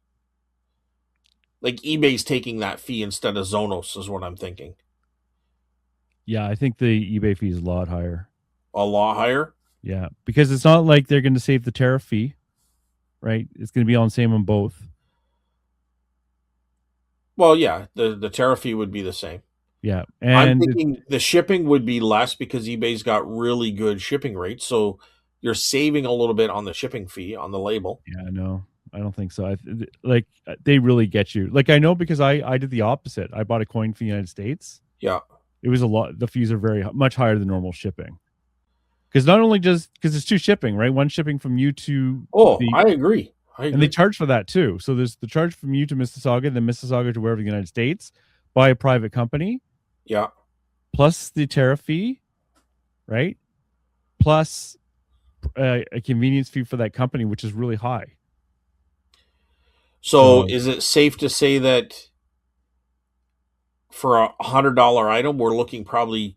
like eBay's taking that fee instead of Zonos is what I'm thinking. Yeah, I think the eBay fee is a lot higher. A lot higher? Yeah, because it's not like they're going to save the tariff fee, right? It's going to be on the same on both. Well, yeah, the tariff fee would be the same. Yeah, I'm and thinking the shipping would be less because eBay's got really good shipping rates. So you're saving a little bit on the shipping fee on the label. Yeah, no, I don't think so. Like they really get you. Like I know because I did the opposite. I bought a coin for the United States. Yeah. It was a lot. The fees are much higher than normal shipping. Because not only just because it's two shipping, right? One shipping from you to Oh, the, I agree. I and they agree. charge for that too. So there's the charge from you to Mississauga, then Mississauga to wherever the United States by a private company, Yeah. plus the tariff fee, right? Plus a convenience fee for that company, which is really high. So So is it safe to say that for $100 item, we're looking probably,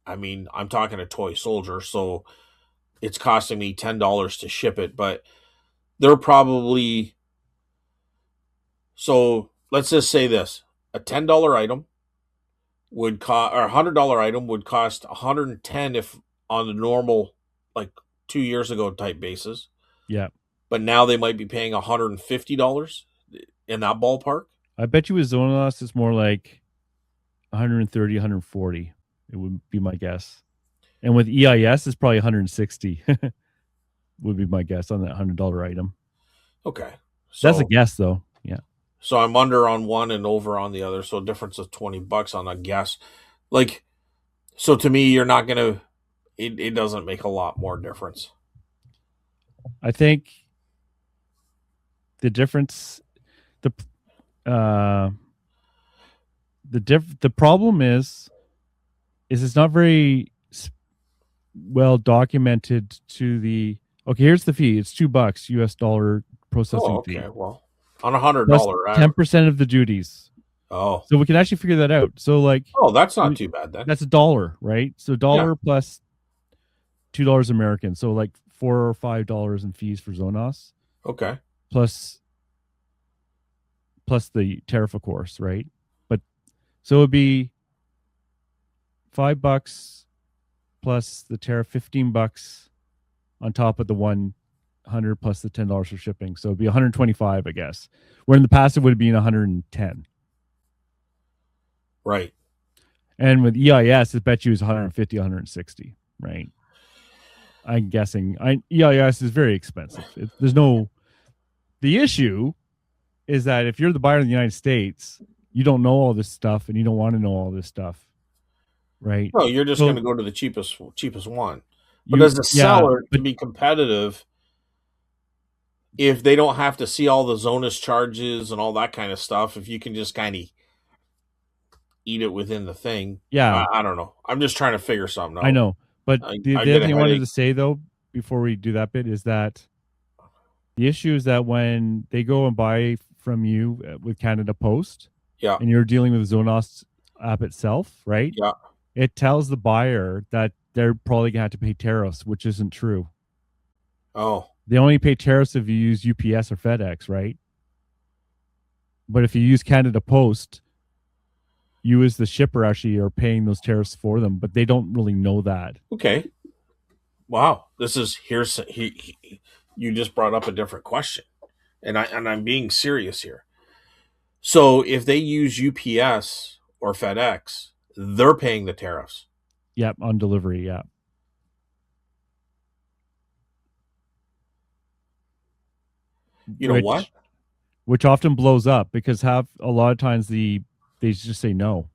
I mean, I'm talking a toy soldier, so it's costing me $10 to ship it, but they're probably, so let's just say this, a $10 item would cost, or $100 item would cost 110 if on the normal, like 2 years ago type basis. yeah, But now they might be paying $150 in that ballpark. I bet you with Zonos it's more like 130, 140. It would be my guess. And with EIS, it's probably 160. Would be my guess on that $100 item. Okay. That's a So guess, though. Yeah, so I'm under on one and over on the other. So a difference of $20 on a guess. Like, so to me, you're not gonna, it doesn't make a lot more difference. I think the difference, the uh, the problem is it's not very well documented to the. Okay, here's the fee. It's $2 US dollar Oh, processing okay. fee Well, on a hundred plus dollar average. 10% of the duties. Oh. So we can actually figure that out. So like Oh, that's not too bad then. that's a dollar, right? So Yeah. dollar plus $2 American. So like $4 or $5 in fees for Zonos Okay. plus the tariff, of course, right? But so it would be $5 plus the tariff, $15 on top of the 100 plus the $10 for shipping. So it'd be 125, I guess. Where in the past it would have been 110. Right. And with EIS, I bet you is 150, 160, right? I'm guessing. EIS is very expensive. There's no. The issue is that if you're the buyer in the United States, you don't know all this stuff and you don't want to know all this stuff, right? No, you're just going So to go to the cheapest one. But you, as a yeah, seller, to but be competitive, if they don't have to see all the Zonus charges and all that kind of stuff, if you can just kind of eat it within the thing, yeah, I don't know. I'm just trying to figure something I out. know. But I the other get a thing I wanted headache. to say though, before we do that bit, is that the issue is that when they go and buy from you with Canada Post, Yeah. and you're dealing with the Zonos app itself, right? Yeah. It tells the buyer that they're probably gonna have to pay tariffs, which isn't true. Oh. They only pay tariffs if you use UPS or FedEx, right? But if you use Canada Post, you as the shipper actually are paying those tariffs for them, but they don't really know that. Okay. Wow. This is here's you just brought up a different question, and I'm being serious here. So if they use UPS or FedEx, they're paying the tariffs. Yep, on delivery, yeah. You know what? Which often blows up because have a lot of times they just say no.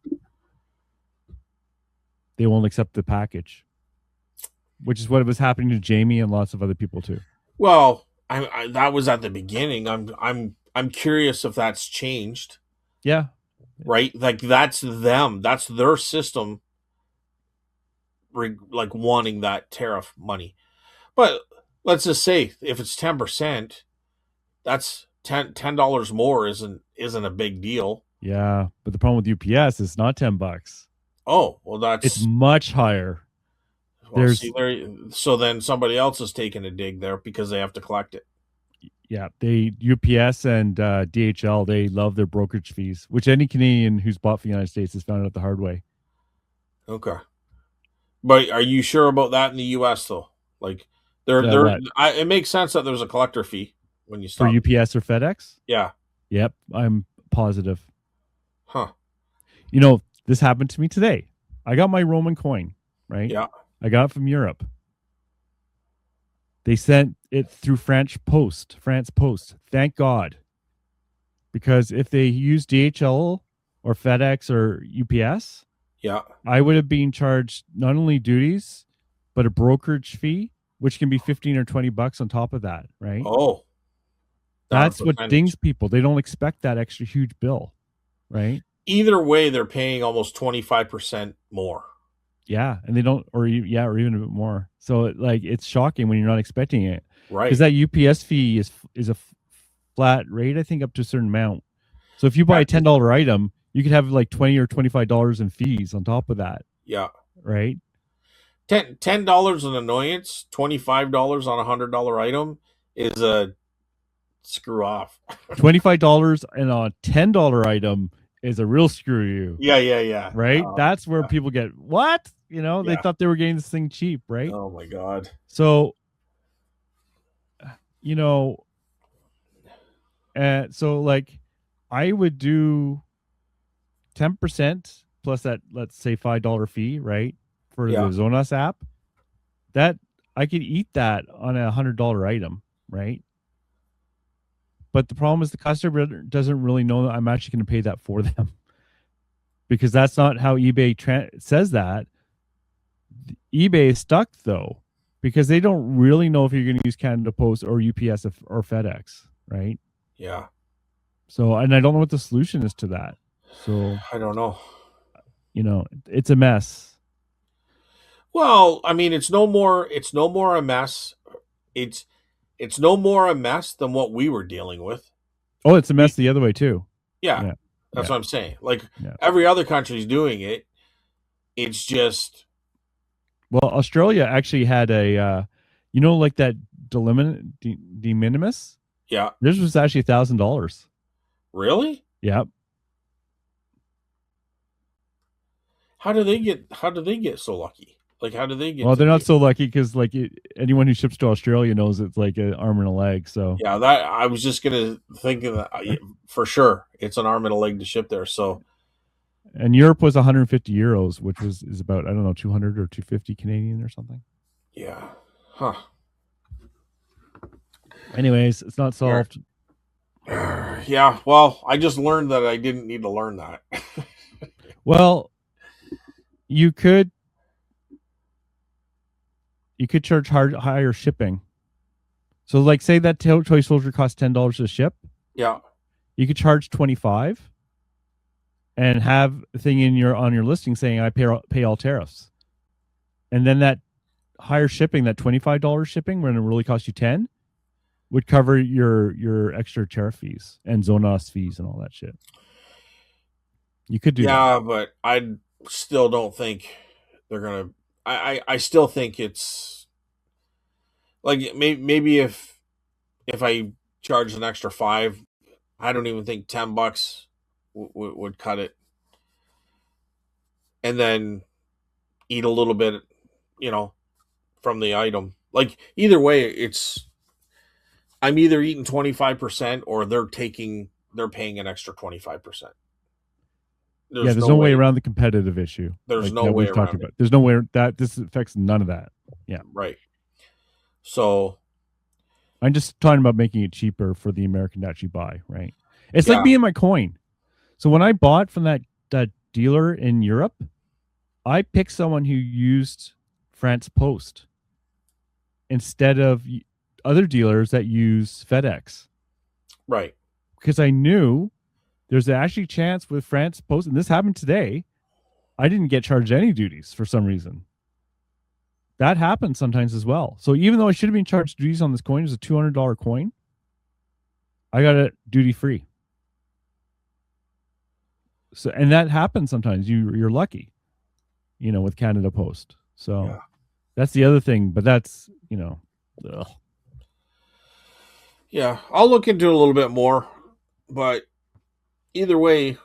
They won't accept the package, which is what was happening to Jamie and lots of other people too. Well, that was at the beginning. I'm curious if that's changed. Yeah, Right? Like that's them. That's their system. Like wanting that tariff money, but let's just say if it's 10%, that's $10 more isn't a big deal. yeah. But the problem with UPS is not $10. Oh well, It's that's much higher. well. See There's there, so then somebody else is taking a dig there because they have to collect it. yeah, they UPS and DHL they love their brokerage fees, which any Canadian who's bought for the United States has found out the hard way. Okay, but are you sure about that in the U.S. though? Like, What it makes sense that there's a collector fee when you for stop. UPS or FedEx? Yeah. Yep, I'm positive. Huh. You know, this happened to me today. I got my Roman coin, right? Yeah. I got it from Europe. They sent it through France Post. Thank God. Because if they used DHL or FedEx or UPS, Yeah. I would have been charged not only duties, but a brokerage fee, which can be 15 or $20 on top of that, right? Oh, down a That's what dings percentage. people. They don't expect that extra huge bill, right? Either way, they're paying almost 25% more. Yeah, and they don't, or or even a bit more. So it's shocking when you're not expecting it, because Right. that UPS fee is a flat rate, I think, up to a certain amount. So if you buy Yeah. a $10 item, you could have like $20 or $25 in fees on top of that, Yeah. right? $10 an annoyance, $25 on $100 item is a screw off. $25 and a $10 item is a real screw you, Yeah, yeah, yeah. right? That's where Yeah, people get what? They yeah. thought they were getting this thing cheap, right? Oh my god. So, you know, so like I would do 10% plus that, let's say $5 fee, right? For the Yeah, Zonas app. That I could eat that on a $100 item, right? But the problem is the customer doesn't really know that I'm actually going to pay that for them because that's not how eBay says that. eBay is stuck though because they don't really know if you're going to use Canada Post or UPS or FedEx, right? yeah. So, and I don't know what the solution is to that. So, I don't know. it's a mess. Well, I mean, it's no more a mess. It's it's no more a mess than what we were dealing with. Oh, it's a mess We the other way too. Yeah, Yeah, that's yeah, what I'm saying. Like yeah. every other country's doing it. It's just Well, Australia actually had like that de minimis. yeah. This was actually $1,000. Really? Yeah. How do they get so lucky? Like how do they get Well, to they're not be so lucky because anyone who ships to Australia knows it's like an arm and a leg. So, Yeah, that I was just gonna think of that for sure. It's an arm and a leg to ship there. So and Europe was 150 euros, which is about, I don't know, 200 or 250 Canadian or something. yeah, huh? Anyways, it's not Here. solved. Yeah. Well, I just learned that I didn't need to learn that. Well, you could charge higher shipping. So, like, say that toy soldier costs $10 to ship, Yeah. you could charge 25 and have a thing on your listing saying I pay all tariffs, and then that higher shipping, that $25 shipping, when it really costs you 10, would cover your extra tariff fees and Zonas fees and all that shit. You could do that. Yeah, but I still don't think they're gonna. I still think it's like maybe if I charge an extra five, I don't even think $10 would cut it, and then eat a little bit, you know, from the item. Like either way, it's I'm either eating 25% or they're paying an extra 25%. Yeah, There's there's no no way way. around the competitive issue There's like no that way we've talked around it. about. There's no way that this affects none of that. Yeah. Right. So I'm just talking about making it cheaper for the American to actually buy, right? It's like yeah, me and my coin. So when I bought from that dealer in Europe, I picked someone who used France Post instead of other dealers that use FedEx, right. because I knew there's actually a chance with France Post, and this happened today. I didn't get charged any duties for some reason. That happens sometimes as well. So even though I should have been charged duties on this coin, it was a $200 coin, I got it duty free. So, and that happens sometimes. You're lucky, with Canada Post. So Yeah. that's the other thing. But that's ugh. Yeah. I'll look into it a little bit more, but either way,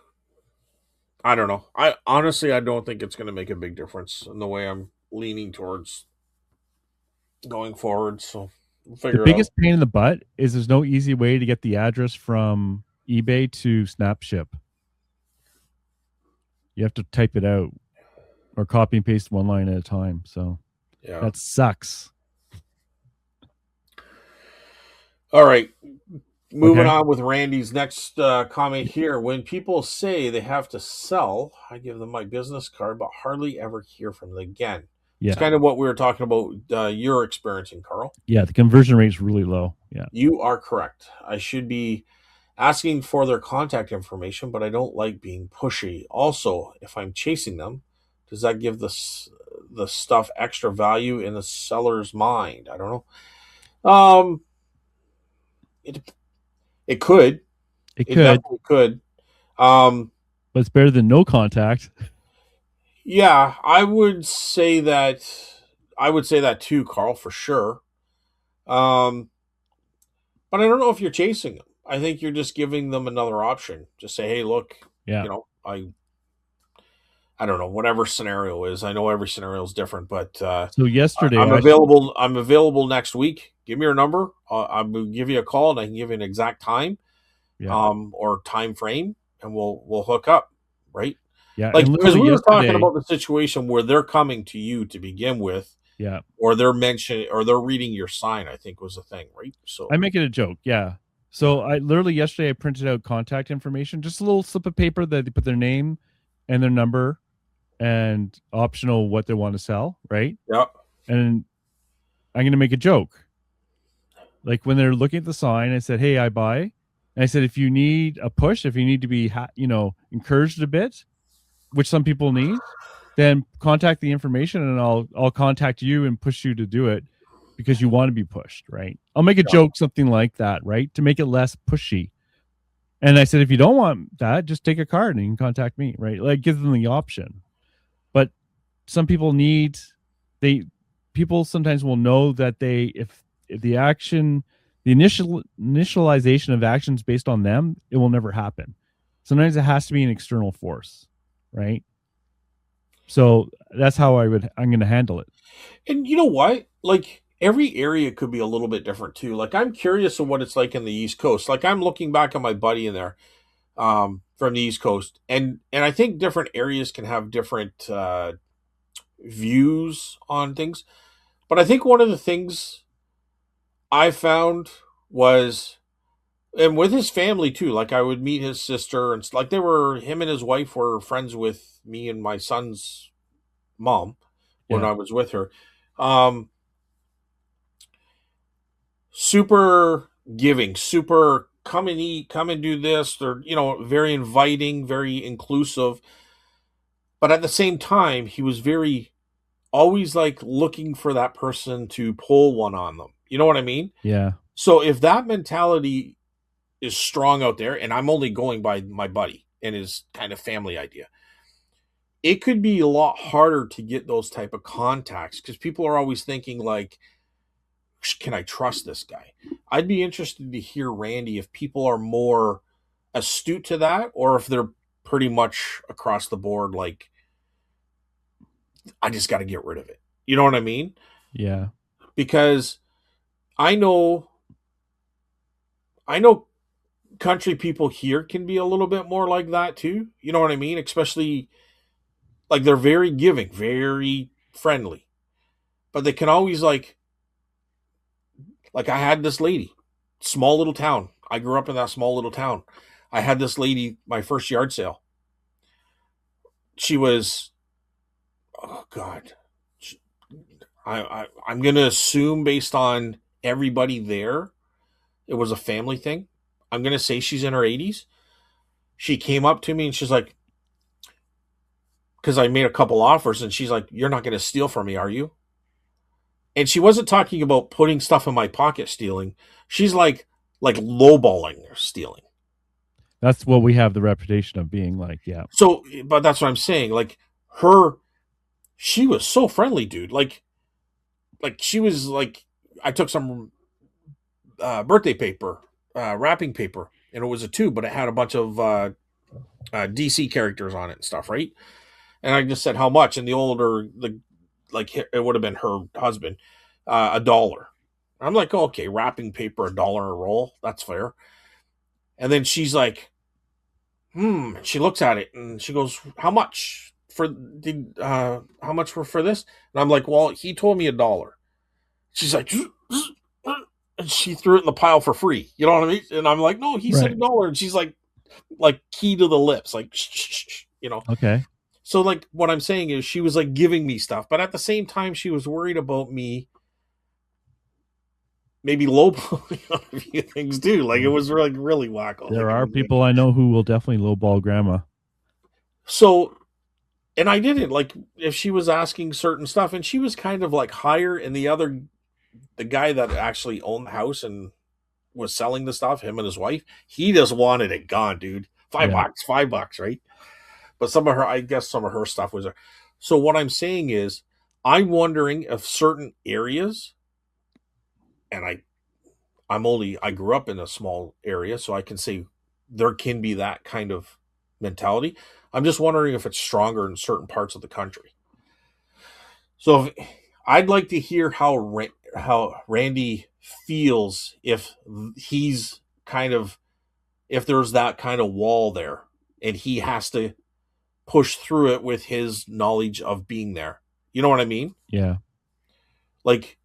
I don't know. I honestly I don't think it's going to make a big difference in the way I'm leaning towards going forward. So we'll The figure it out. biggest pain in the butt is there's no easy way to get the address from eBay to Snapship. You have to type it out or copy and paste one line at a time. So Yeah. that sucks. All right. Moving Okay. on with Randy's next comment here. When people say they have to sell, I give them my business card, but hardly ever hear from them again. It's Yeah. kind of what we were talking about. You're experiencing, Carl. Yeah. The conversion rate is really low. Yeah. You are correct. I should be asking for their contact information, but I don't like being pushy. Also, if I'm chasing them, does that give the stuff extra value in the seller's mind? I don't know. It it could. It It could, definitely could. Um, but it's better than no contact. yeah, I would say that. I would say that too, Carl, for sure. Um, but I don't know if you're chasing them. I think you're just giving them another option. Just say, hey, look, Yeah. you know, I don't know, whatever scenario is. I know every scenario is different, but So yesterday, I'm actually, available. I'm available next week. Give me your number. I will give you a call, and I can give you an exact time, yeah. or time frame, and we'll hook up, right? Yeah. Like And because literally we were talking yesterday, about the situation where they're coming to you to begin with, yeah. or they're mentioning, or they're reading your sign. I think was the thing, right? So I make it a joke. Yeah. yeah, So I literally yesterday I printed out contact information, just a little slip of paper that they put their name and their number and optional what they want to sell, right? yeah, And I'm going to make a joke. Like when they're looking at the sign, I said, "Hey, I buy." And I said, "If you need a push, if you need to be, encouraged a bit, which some people need, then contact the information, and I'll contact you and push you to do it because you want to be pushed, right? I'll make a yeah. joke, something like that, right, to make it less pushy. And I said, if you don't want that, just take a card and you can contact me, right? Like, give them the option. But some people need they people sometimes will know that they if the action the initialization of actions based on them, it will never happen. Sometimes it has to be an external force, right? So that's how I'm going to handle it. And you know what? Like every area could be a little bit different too. Like I'm curious of what it's like in the East Coast. Like I'm looking back at my buddy in there, from the East Coast, and I think different areas can have different views on things. But I think one of the things I found was, and with his family too. Like I would meet his sister, and like they were, him and his wife were friends with me and my son's mom when Yeah. I was with her. Um, Super giving, super come and eat, come and do this. They're, very inviting, very inclusive. But at the same time, he was very always like looking for that person to pull one on them. You know what I mean? Yeah. So if that mentality is strong out there, and I'm only going by my buddy and his kind of family idea, it could be a lot harder to get those type of contacts because people are always thinking like, can I trust this guy? I'd be interested to hear, Randy, if people are more astute to that or if they're pretty much across the board like, I just got to get rid of it. You know what I mean? Yeah. Because I know I know country people here can be a little bit more like that too. You know what I mean? Especially like they're very giving, very friendly. But they can always like I had this lady, small little town. I grew up in that small little town. I had this lady, my first yard sale. She was, oh God, I'm gonna assume based on everybody there, it was a family thing. I'm gonna say she's in her 80s. She came up to me and she's like, because I made a couple offers, and she's like, "You're not gonna steal from me, are you?" And she wasn't talking about putting stuff in my pocket stealing. She's like lowballing or stealing. That's what we have the reputation of being like. Yeah. So, but that's what I'm saying. Like her, she was so friendly, dude. Like she was like, I took some birthday paper, wrapping paper, and it was a tube, but it had a bunch of DC characters on it and stuff, right? And I just said how much, and the like it would have been her husband, $1. I'm like, oh, okay, wrapping paper, $1 a roll, that's fair. And then she's like, she looks at it and she goes, how much how much for this? And I'm like, well, he told me $1. She's like, and she threw it in the pile for free. You know what I mean? And I'm like, no, he said Right. $1. And she's like key to the lips, like, shh, shh, shh, you know? Okay. So like what I'm saying is she was like giving me stuff, but at the same time, she was worried about me maybe lowballing on a few things too. Like it was really wacko. There Like it are was like, people I know who will definitely lowball grandma. so, and I didn't like if she was asking certain stuff, and she was kind of like higher, and the guy that actually owned the house and was selling the stuff, him and his wife, he just wanted it gone, dude. Five Yeah. bucks, $5, right? But I guess some of her stuff was there. So what I'm saying is, I'm wondering if certain areas, and I grew up in a small area, so I can say there can be that kind of mentality. I'm just wondering if it's stronger in certain parts of the country. So I'd like to hear how Randy feels if he's kind of if there's that kind of wall there and he has to push through it with his knowledge of being there. You know what I mean? Yeah. Like,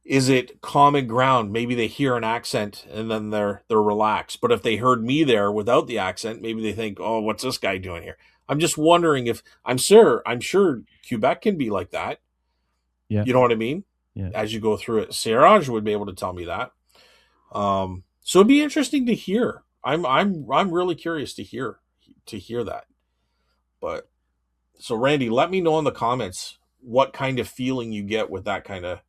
is it common ground? Maybe they hear an accent and then they're relaxed. But if they heard me there without the accent, maybe they think, "Oh, what's this guy doing here?" I'm just wondering if I'm sure Quebec can be like that. Yeah. You know what I mean? Yeah. As you go through it, Siraj would be able to tell me that. So it'd be interesting to hear. I'm really curious to hear that. But so Randy, let me know in the comments what kind of feeling you get with that kind of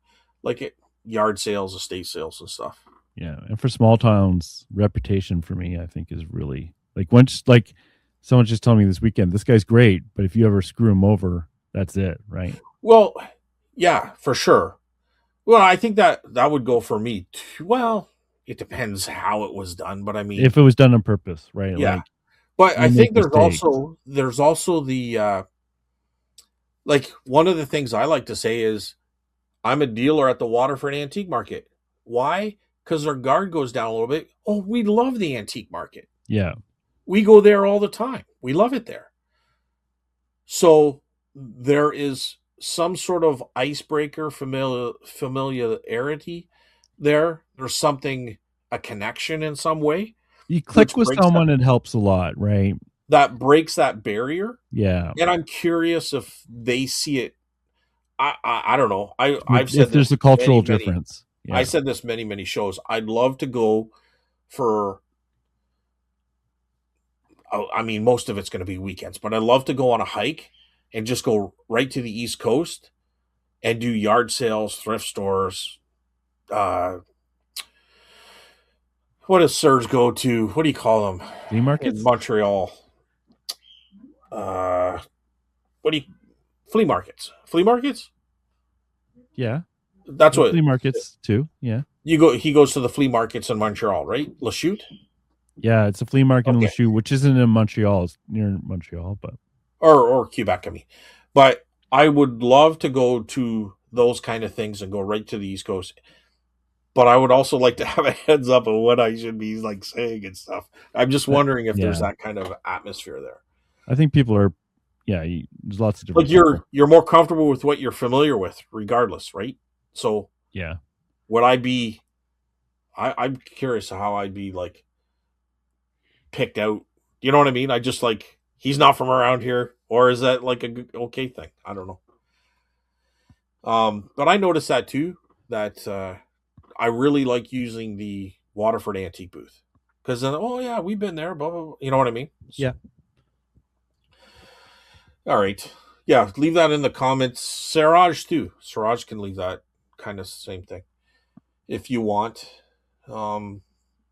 like it, yard sales, estate sales, and stuff. Yeah. And for small towns, reputation for me, I think is really like once like someone just told me this weekend, this guy's great, but if you ever screw him over, that's it, right? Well, yeah, for sure. Well, I think that would go for me too. Well, it depends how it was done, but I mean, If it was done on purpose, right? yeah. Like But I you make think there's mistakes. also the like one of the things I like to say is I'm a dealer at the Waterford Antique Market. Why? Because our guard goes down a little bit. Oh, we love the antique market. Yeah. We go there all the time. We love it there. So there is some sort of icebreaker familiarity there. There's something a connection in some way, You click which with someone, it helps a lot, right? breaks that barrier. Yeah. And I'm curious if they see it. I don't know. I've If said there's this a cultural many. difference. I Yeah. said this many shows. I'd love to go for. I mean, most of it's going to be weekends, but I'd love to go on a hike and just go right to the East Coast and do yard sales, thrift stores. Uh, what does Serge go to? What do you call them Flea in markets? Montreal? Uh, what do you flea markets? Flea markets? Yeah. That's There's what flea markets too. Yeah. you go. He goes to the flea markets in Montreal, right? Lachute. Yeah, it's a flea market in Okay, Lachute, which isn't in Montreal. It's near Montreal, but or Quebec. I mean, but I would love to go to those kind of things and go right to the East Coast. But I would also like to have a heads up of what I should be like saying and stuff. I'm just wondering if there's yeah, that kind of atmosphere there. I think people are. Yeah, there's lots of Like different people. you're more comfortable with what you're familiar with, regardless, right? So Yeah, would I be? I'm curious how I'd be like picked out. You know what I mean? I just like he's not from around here, or is that like a good, okay thing? I don't know. But I noticed that too. That I really like using the Waterford Antique booth because then, oh yeah, we've been there. Blah blah. Blah. You know what I mean? yeah, So, all right, yeah. Leave that in the comments. Siraj too. Siraj can leave that kind of same thing if you want. Um,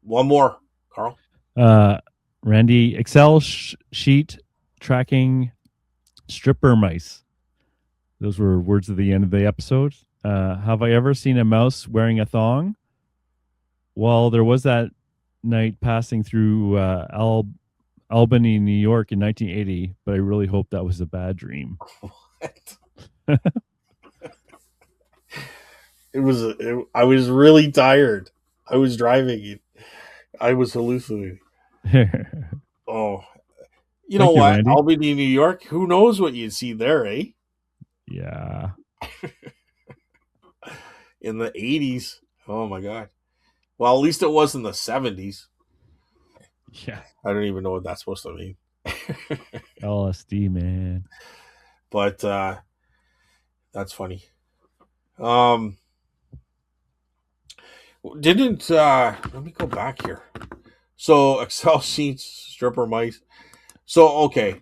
one more, Carl. uh, Randy, Excel sheet tracking stripper mice. Those were words at the end of the episode. Have I ever seen a mouse wearing a thong? Well, there was that night passing through Albany, New York in 1980, but I really hope that was a bad dream. I was really tired. I was driving. I was hallucinating. Thank Oh, you know you, what? Randy. Albany, New York. Who knows what you'd see there, eh? Yeah. In the '80s. Oh my god. Well, at least it was in the 70s. Yeah. I don't even know what that's supposed to mean. LSD, man. But that's funny. Um, didn't let me go back here. So Excel sheets, stripper mice. So okay,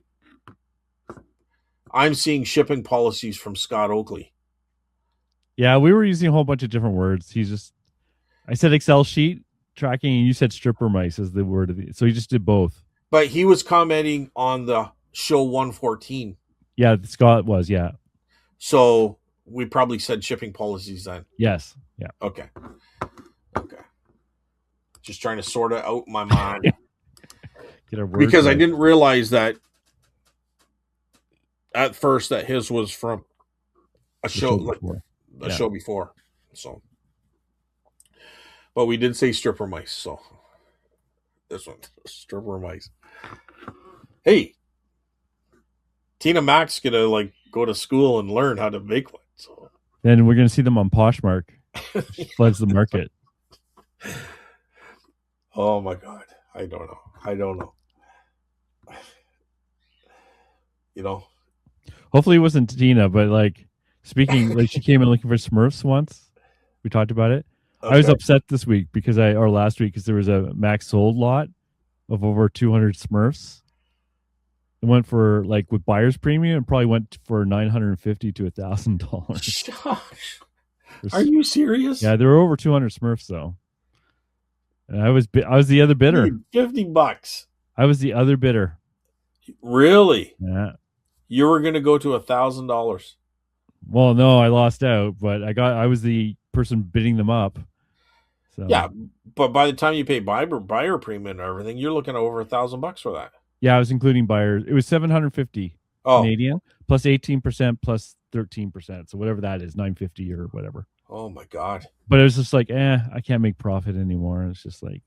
I'm seeing shipping policies from Scott Oakley. Yeah, we were using a whole bunch of different words. I said Excel sheet tracking, and you said stripper mice as the word of the. So he just did both. But he was commenting on the show 114. Yeah, Scott was. Yeah. So we probably said shipping policies then. Yes. Yeah. Okay. Okay. Just trying to sort it out in my mind. Get our words Because I right. didn't realize that at first that his was from a show like Before. a show before. So but we did say stripper mice, so this one stripper mice. Hey, Tina Mac's gonna like go to school and learn how to make one. So Then we're gonna see them on Poshmark. Floods the market. oh my god. I don't know. I don't know. You know. Hopefully it wasn't Tina, but like speaking, like she came in looking for Smurfs once. We talked about it. Okay. I was upset this week or last week because there was a max sold lot of over 200 Smurfs. It went for like with buyer's premium, it probably went for $950 to $1,000. Gosh. Are you serious? Yeah, there were over 200 Smurfs though. And I was the other bidder. Dude, $50. I was the other bidder. Really? Yeah. You were gonna go to $1,000. Well, no, I lost out, but I was the person bidding them up. So yeah, but by the time you pay buyer premium and everything, you're looking at over $1,000 for that. Yeah, I was including buyers. It was 750 Canadian plus 18% plus 13%. So whatever that is, 950 or whatever. Oh my god! But it was just like, I can't make profit anymore. It's just like,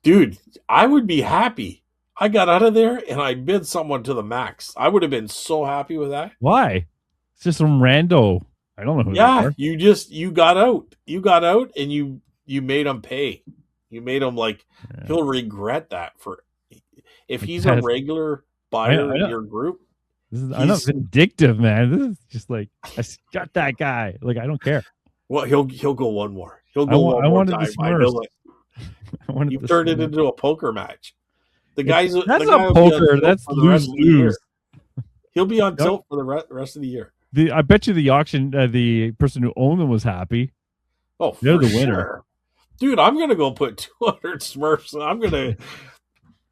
dude, I would be happy. I got out of there and I bid someone to the max. I would have been so happy with that. Why? It's just some rando. I don't know who. Yeah, you got out. You got out and you made him pay. You made him like he'll regret that for if he's a regular buyer in your group. I'm not vindictive, man. This is just like I got that guy. Like I don't care. Well, he'll go one more. He'll go one more time. You've turned it into a poker match. The guy's that's not poker. That's lose. He'll be on tilt for the rest of the year. I bet you the auction, the person who owned them was happy. Oh, they're the winner, dude. I'm gonna go put 200 Smurfs. And I'm gonna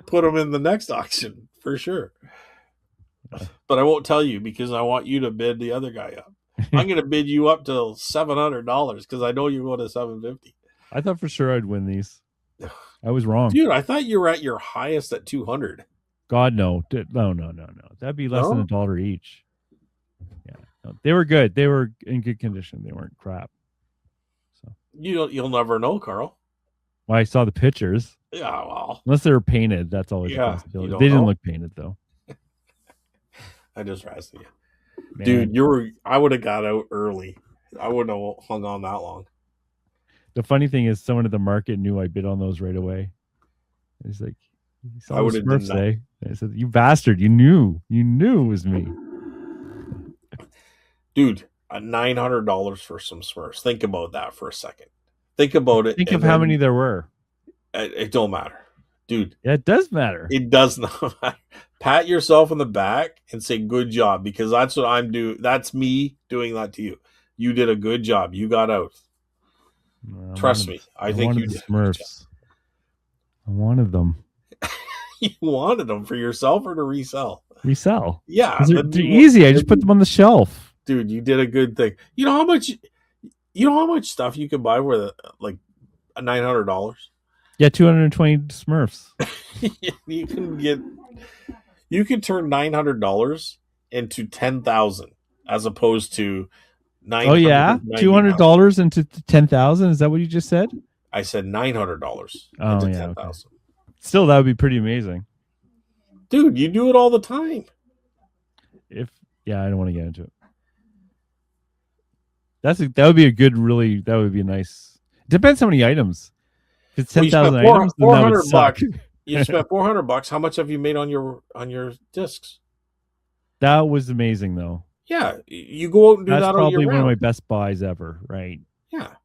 put them in the next auction for sure. But I won't tell you because I want you to bid the other guy up. I'm gonna bid you up to $700 because I know you go to $750. I thought for sure I'd win these. I was wrong, dude. I thought you were at your highest at 200. God no, no. That'd be less than $1 each. Yeah, no, they were good. They were in good condition. They weren't crap. So you'll never know, Carl. Well, I saw the pictures. Yeah, well, unless they were painted, that's always a possibility. They didn't look painted though. I just razzed you, dude. I would have got out early. I wouldn't have hung on that long. The funny thing is, someone at the market knew I bid on those right away. He's like, I would have done that. I said, "You bastard! You knew it was me." Dude, $900 for some Smurfs. Think about that for a second. Think about it. Think of how many there were. It don't matter, dude. Yeah, it does matter. It does not matter. Pat yourself on the back and say good job because that's what I'm doing. That's me doing that to you. You did a good job. You got out. Trust me. I think you did. Smurfs. I wanted them. You wanted them for yourself or to resell? Resell. Yeah. They're easy. I just put them on the shelf. Dude, you did a good thing. You know how much stuff you could buy with like $900? Yeah, 220 Smurfs. You can turn $900 into 10,000 as opposed to $900. Oh yeah, $200 into 10,000. Is that what you just said? I said $900 into 10,000. Okay. Still, that would be pretty amazing, dude. You do it all the time. I don't want to get into it. That would be a good, that would be a nice. Depends how many items. If it's Well, you spent 10,000 items, then four that would hundred suck. bucks. You spent $400. How much have you made on your discs? That was amazing, though. Yeah, you go out and do That's that all year probably one of my round. best buys ever, right? Yeah. What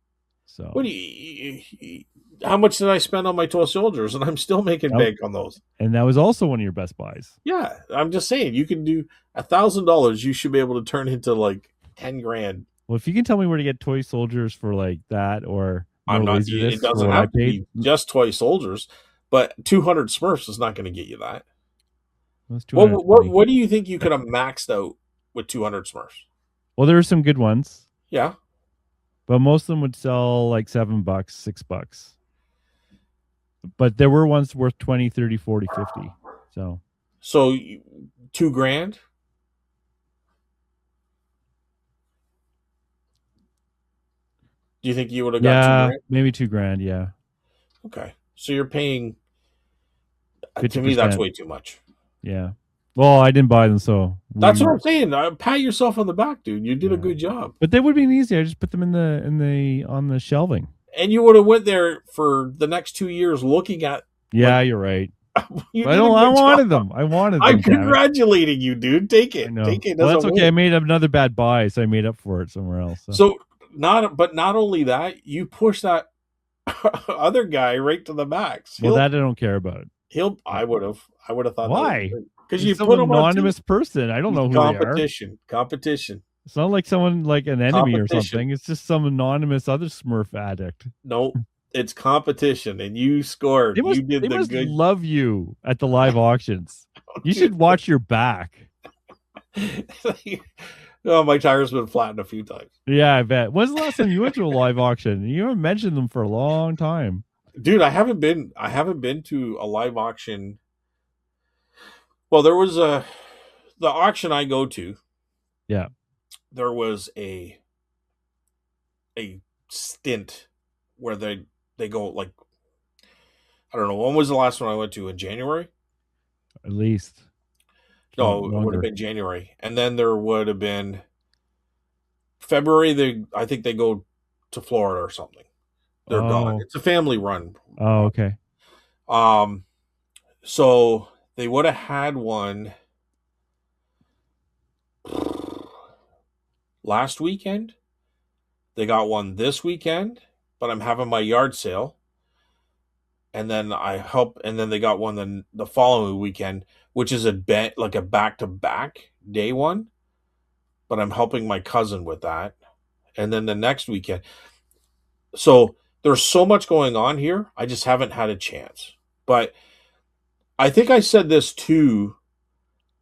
So do how much did I spend on my toy soldiers? And I'm still making that, bank on those. and that was also one of your best buys. Yeah, I'm just saying you can do $1,000. You should be able to turn into like 10 grand. Well, if you can tell me where to get toy soldiers for like that or I'm more not. laser It discs for doesn't what I have to paid, be just toy soldiers, but 200 Smurfs is not going to get you that. that's 220. What do you think you could have maxed out with 200 Smurfs? Well, there were some good ones, Yeah. but most of them would sell like $7, $6. But there were ones worth 20, 30, 40, 50. So So 2 grand. Do you think you would have got two yeah, grand? maybe 2 grand. Yeah, Okay. So you're paying. To me, that's 50%. way too much. Yeah. Well, I didn't buy them, so That's we what I'm saying. Pat yourself on the back, dude. You did a yeah. good job. But they would be easy. I just put them in the on the shelving. And you would have went there for the next 2 years looking at Yeah, like you're right. you But I did a don't. I good job. wanted them. I wanted I'm them. Damn it! congratulating you, dude. Take I it. know. Take it Well, as a that's okay. I win. made another bad buy, so I made up for it somewhere else. So. So not only that, you push that other guy right to the max. Well, that I don't care about. He'll I would have thought that was Why? because you It's some put him on two. anonymous person. I don't know who they are. Competition. It's not like someone like an enemy or Competition. something. It's just some anonymous other Smurf addict. No, it's competition, and you scored. You did They the must good. love you at the live auctions. You should watch your back. Oh, my tire's been flattened a few times. Yeah, I bet. When's the last time you went to a live auction? You haven't mentioned them for a long time. Dude, I haven't been to a live auction. Well, there was the auction I go to, Yeah. there was a stint where they go like I don't know, when was the last one I went to? In January? At least. No, it would have Longer. been January. And then there would have been February. I think they go to Florida or something. They're gone. Oh. It's a family run. Oh, okay. Um, so they would have had one last weekend. They got one this weekend, but I'm having my yard sale. And then and then they got one the following weekend, which is like a back to back day one. But I'm helping my cousin with that. And then the next weekend. So there's so much going on here. I just haven't had a chance. But I think I said this too,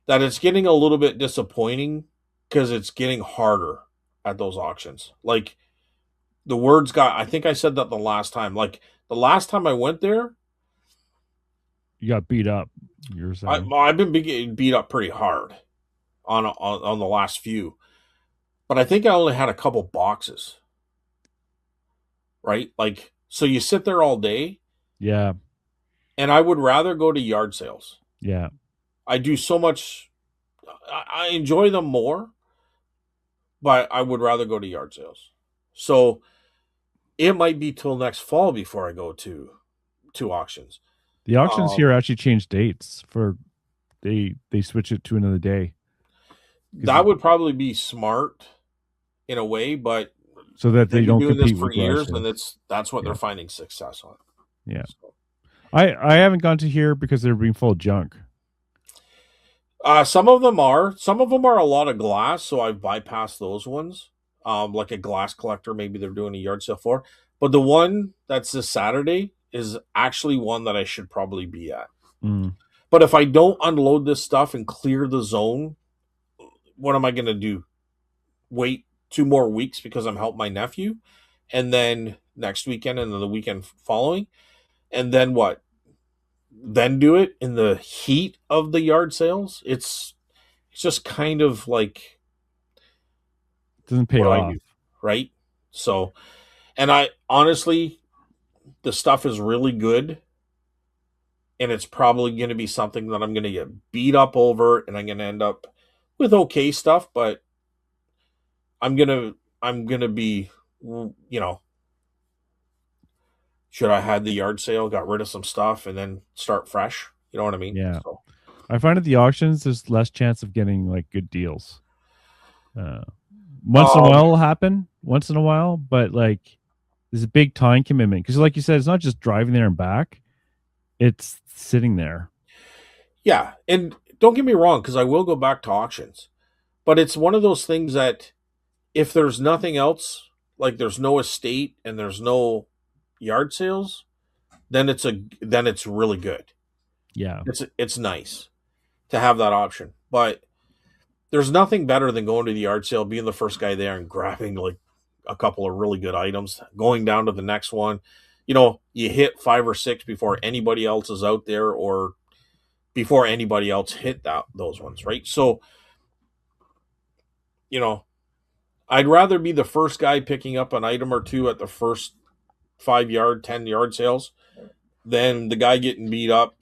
that it's getting a little bit disappointing because it's getting harder at those auctions. Like I think I said that the last time. Like the last time I went there, You got beat up. You're saying. I've been getting beat up pretty hard on the last few. But I think I only had a couple boxes. Right? Like, so you sit there all day. Yeah. And I would rather go to yard sales. Yeah. I do so much. I enjoy them more, but I would rather go to yard sales. So it might be till next fall before I go to auctions. The auctions here actually changed dates for they switch it to another day. That would probably be smart in a way, but so that they they've been don't doing this compete for with garage years, and sales. that's what Yeah. they're finding success on. Yeah. So. I haven't gone to here because they're being full of junk. Some of them are. Some of them are a lot of glass, so I've bypassed those ones. Like a glass collector, maybe they're doing a yard sale for. But the one that's this Saturday is actually one that I should probably be at. Mm. But if I don't unload this stuff and clear the zone, what am I going to do? Wait 2 more weeks because I'm helping my nephew, and then next weekend and then the weekend following, and then what? Then do it in the heat of the yard sales? It's just kind of like It doesn't pay what I off. do, right? So, and I honestly, the stuff is really good, and it's probably going to be something that I'm going to get beat up over, and I'm going to end up with okay stuff, but I'm gonna be, you know, should I had the yard sale, got rid of some stuff, and then start fresh? You know what I mean? Yeah. So, I find at the auctions there's less chance of getting like good deals. Uh, Once in a um, while will happen, once in a while, but like there's a big time commitment because, like you said, it's not just driving there and back; it's sitting there. yeah, and don't get me wrong, because I will go back to auctions, but it's one of those things that if there's nothing else, like there's no estate and there's no yard sales, then it's really good. Yeah, It's nice to have that option, but there's nothing better than going to the yard sale, being the first guy there, and grabbing like a couple of really good items, going down to the next one. You know, you hit five or six before anybody else is out there, or before anybody else hit those ones, right? So, you know, I'd rather be the first guy picking up an item or two at the first 5 yard, 10 yard sales than the guy getting beat up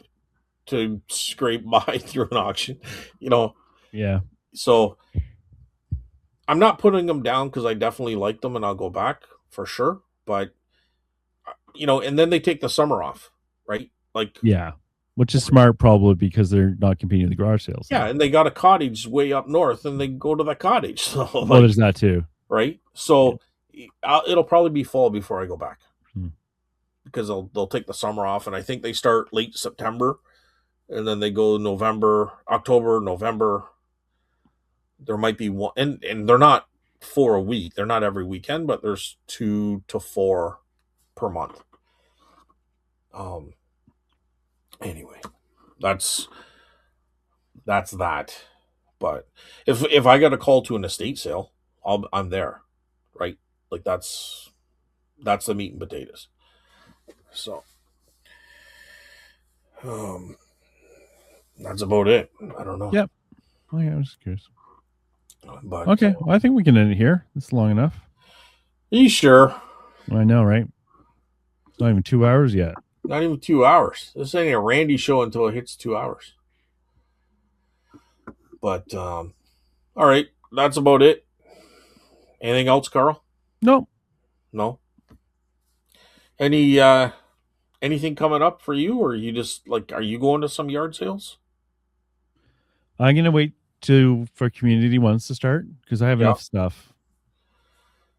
to scrape by through an auction. You know, yeah, so I'm not putting them down because I definitely like them and I'll go back for sure. But and then they take the summer off, right? Like, yeah. Which is smart, probably because they're not competing with the garage sales. yeah, Then. and they got a cottage way up north, and they go to the cottage. So, Well, like, there's that too. right? Yeah. So, it'll probably be fall before I go back Hmm. because they'll take the summer off, and I think they start late September, and then they go November, October, November. There might be one, and they're not for a week. They're not every weekend, but there's 2 to 4 per month. Anyway, that's that's that. But if I got a call to an estate sale, I'm there, right? Like that's the meat and potatoes. So um, that's about it. I don't know, Yep. Oh, yeah, I was curious. but Okay, well, I think we can end it here. It's long enough. are you sure? I know, right? It's not even 2 hours yet. Not even 2 hours. This ain't a Randy show until it hits 2 hours. But all right, that's about it. Anything else, Carl? Nope. No. Any anything coming up for you, or you just like are you going to some yard sales? I'm gonna wait for community ones to start because I have Yeah, enough stuff.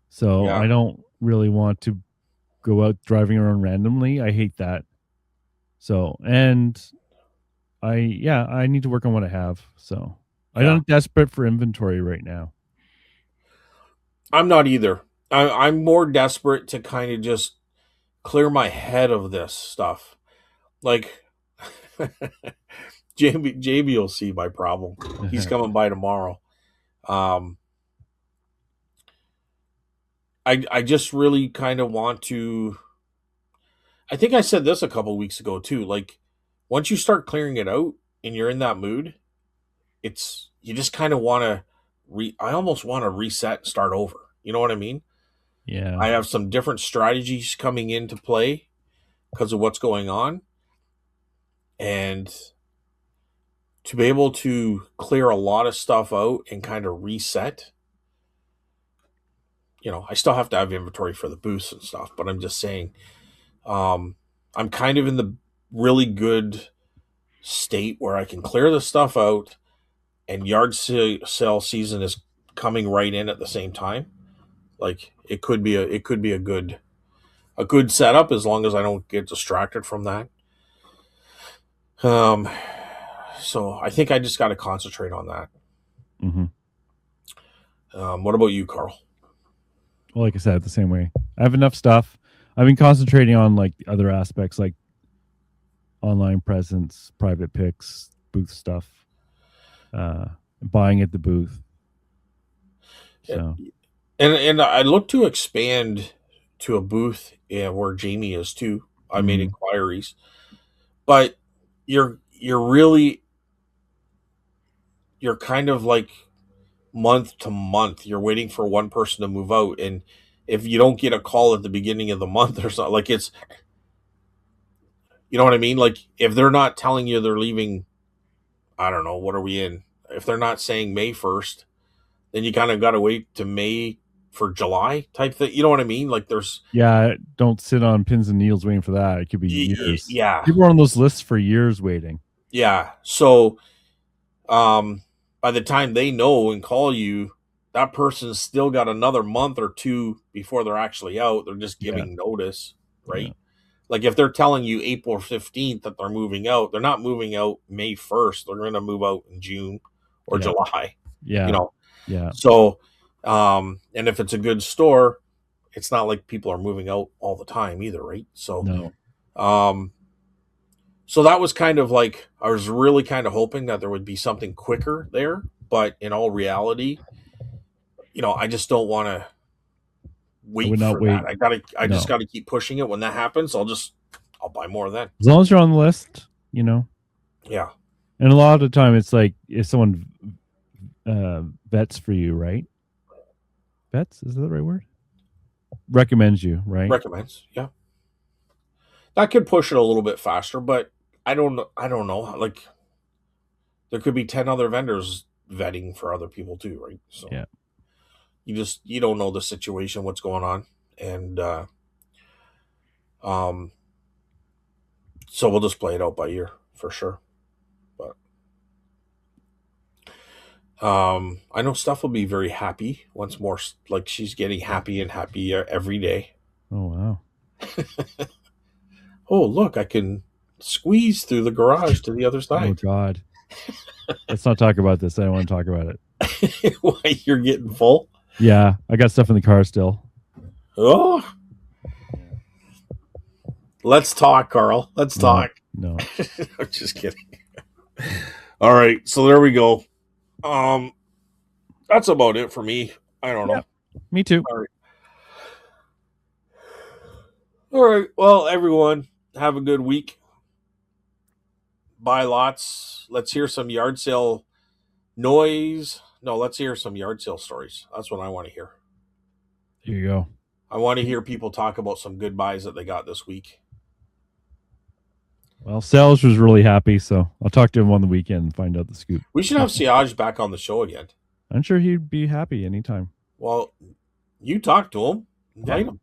So yeah. I don't really want to go out driving around randomly. I hate that. So and I need to work on what I have. So I'm Yeah. not desperate for inventory right now. I'm not either. I'm more desperate to kind of just clear my head of this stuff. Like, JB will see my problem. He's coming by tomorrow. Um, I just really kind of want to. I think I said this a couple weeks ago too. Like, once you start clearing it out and you're in that mood, it's you just kind of want to I almost want to reset and start over. You know what I mean? Yeah. I have some different strategies coming into play because of what's going on, and to be able to clear a lot of stuff out and kind of reset. I still have to have inventory for the booths and stuff, but I'm just saying, um, I'm kind of in the really good state where I can clear the stuff out, and sale season is coming right in at the same time. Like, it could be a good setup as long as I don't get distracted from that. Um, so I think I just got to concentrate on that. Hmm. What about you, Carl? Well, like I said, the same way. I have enough stuff. I've been concentrating on like the other aspects, like online presence, private picks, booth stuff, uh, buying at the booth. So, And I look to expand to a booth, yeah, where Jamie is too. I made mm, inquiries, but you're you're kind of like month to month. You're waiting for one person to move out, and if you don't get a call at the beginning of the month or something, like it's you know what I mean. Like if they're not telling you they're leaving, I don't know what are we in. If they're not saying May 1st, then you kind of got to wait to May for July type thing. You know what I mean? Like there's Yeah, don't sit on pins and needles waiting for that. It could be years. yeah, People are on those lists for years waiting. yeah. So by the time they know and call you, that person's still got another month or two before they're actually out. They're just Yeah, giving notice, yeah, right? Like if they're telling you April 15th that they're moving out, they're not moving out May 1st. They're going to move out in June or yeah, July, you yeah, know. yeah. So, and if it's a good store, it's not like people are moving out all the time either, right? So, No, um, so that was kind of like I was really kind of hoping that there would be something quicker there, but in all reality, I just don't want to I wait would not for that. wait. I just No, gotta keep pushing it. When that happens, I'll buy more then. as long as you're on the list, you know. Yeah, And a lot of the time, it's like if someone vets for you, right? Vets, is that the right word? Recommends you, right? recommends. Yeah, that could push it a little bit faster, but I don't know. Like there could be 10 other vendors vetting for other people too, right? So Yeah. you don't know the situation, what's going on, and um, so we'll just play it out by ear for sure. But I know Steph will be very happy once more. Like she's getting happy and happier every day. Oh wow. Oh, look, I can squeeze through the garage to the other Oh side. God. Let's not talk about this. I don't want to talk about it. Why you're getting full? Yeah, I got stuff in the car still. Oh, Yeah. let's talk, Carl. Let's No, talk. no. I'm just kidding. All right, so there we go. Um, that's about it for me. I don't Yeah, know. me too. All right. All right. Well, everyone, have a good week. Buy lots. Let's hear some yard sale noise. No, let's hear some yard sale stories. That's what I want to hear. Here you go. I want to hear people talk about some good buys that they got this week. Well, Sales was really happy, so I'll talk to him on the weekend and find out the scoop. We should have Siaj back on the show again. I'm sure he'd be happy anytime. Well, you talk to him, Yeah. invite him.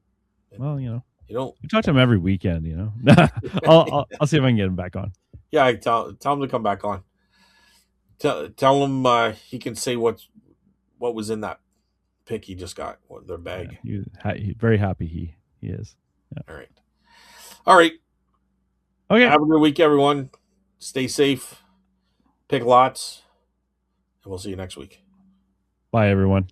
Well, You don't. we talk to him every weekend. I'll see if I can get him back on. Yeah, I tell him to come back on. Tell him he can say what was in that pick he just got, their Yeah, bag. he's very happy. He is. Yeah. All right. All right. Okay. Have a good week, everyone. Stay safe. Pick lots. And we'll see you next week. Bye, everyone.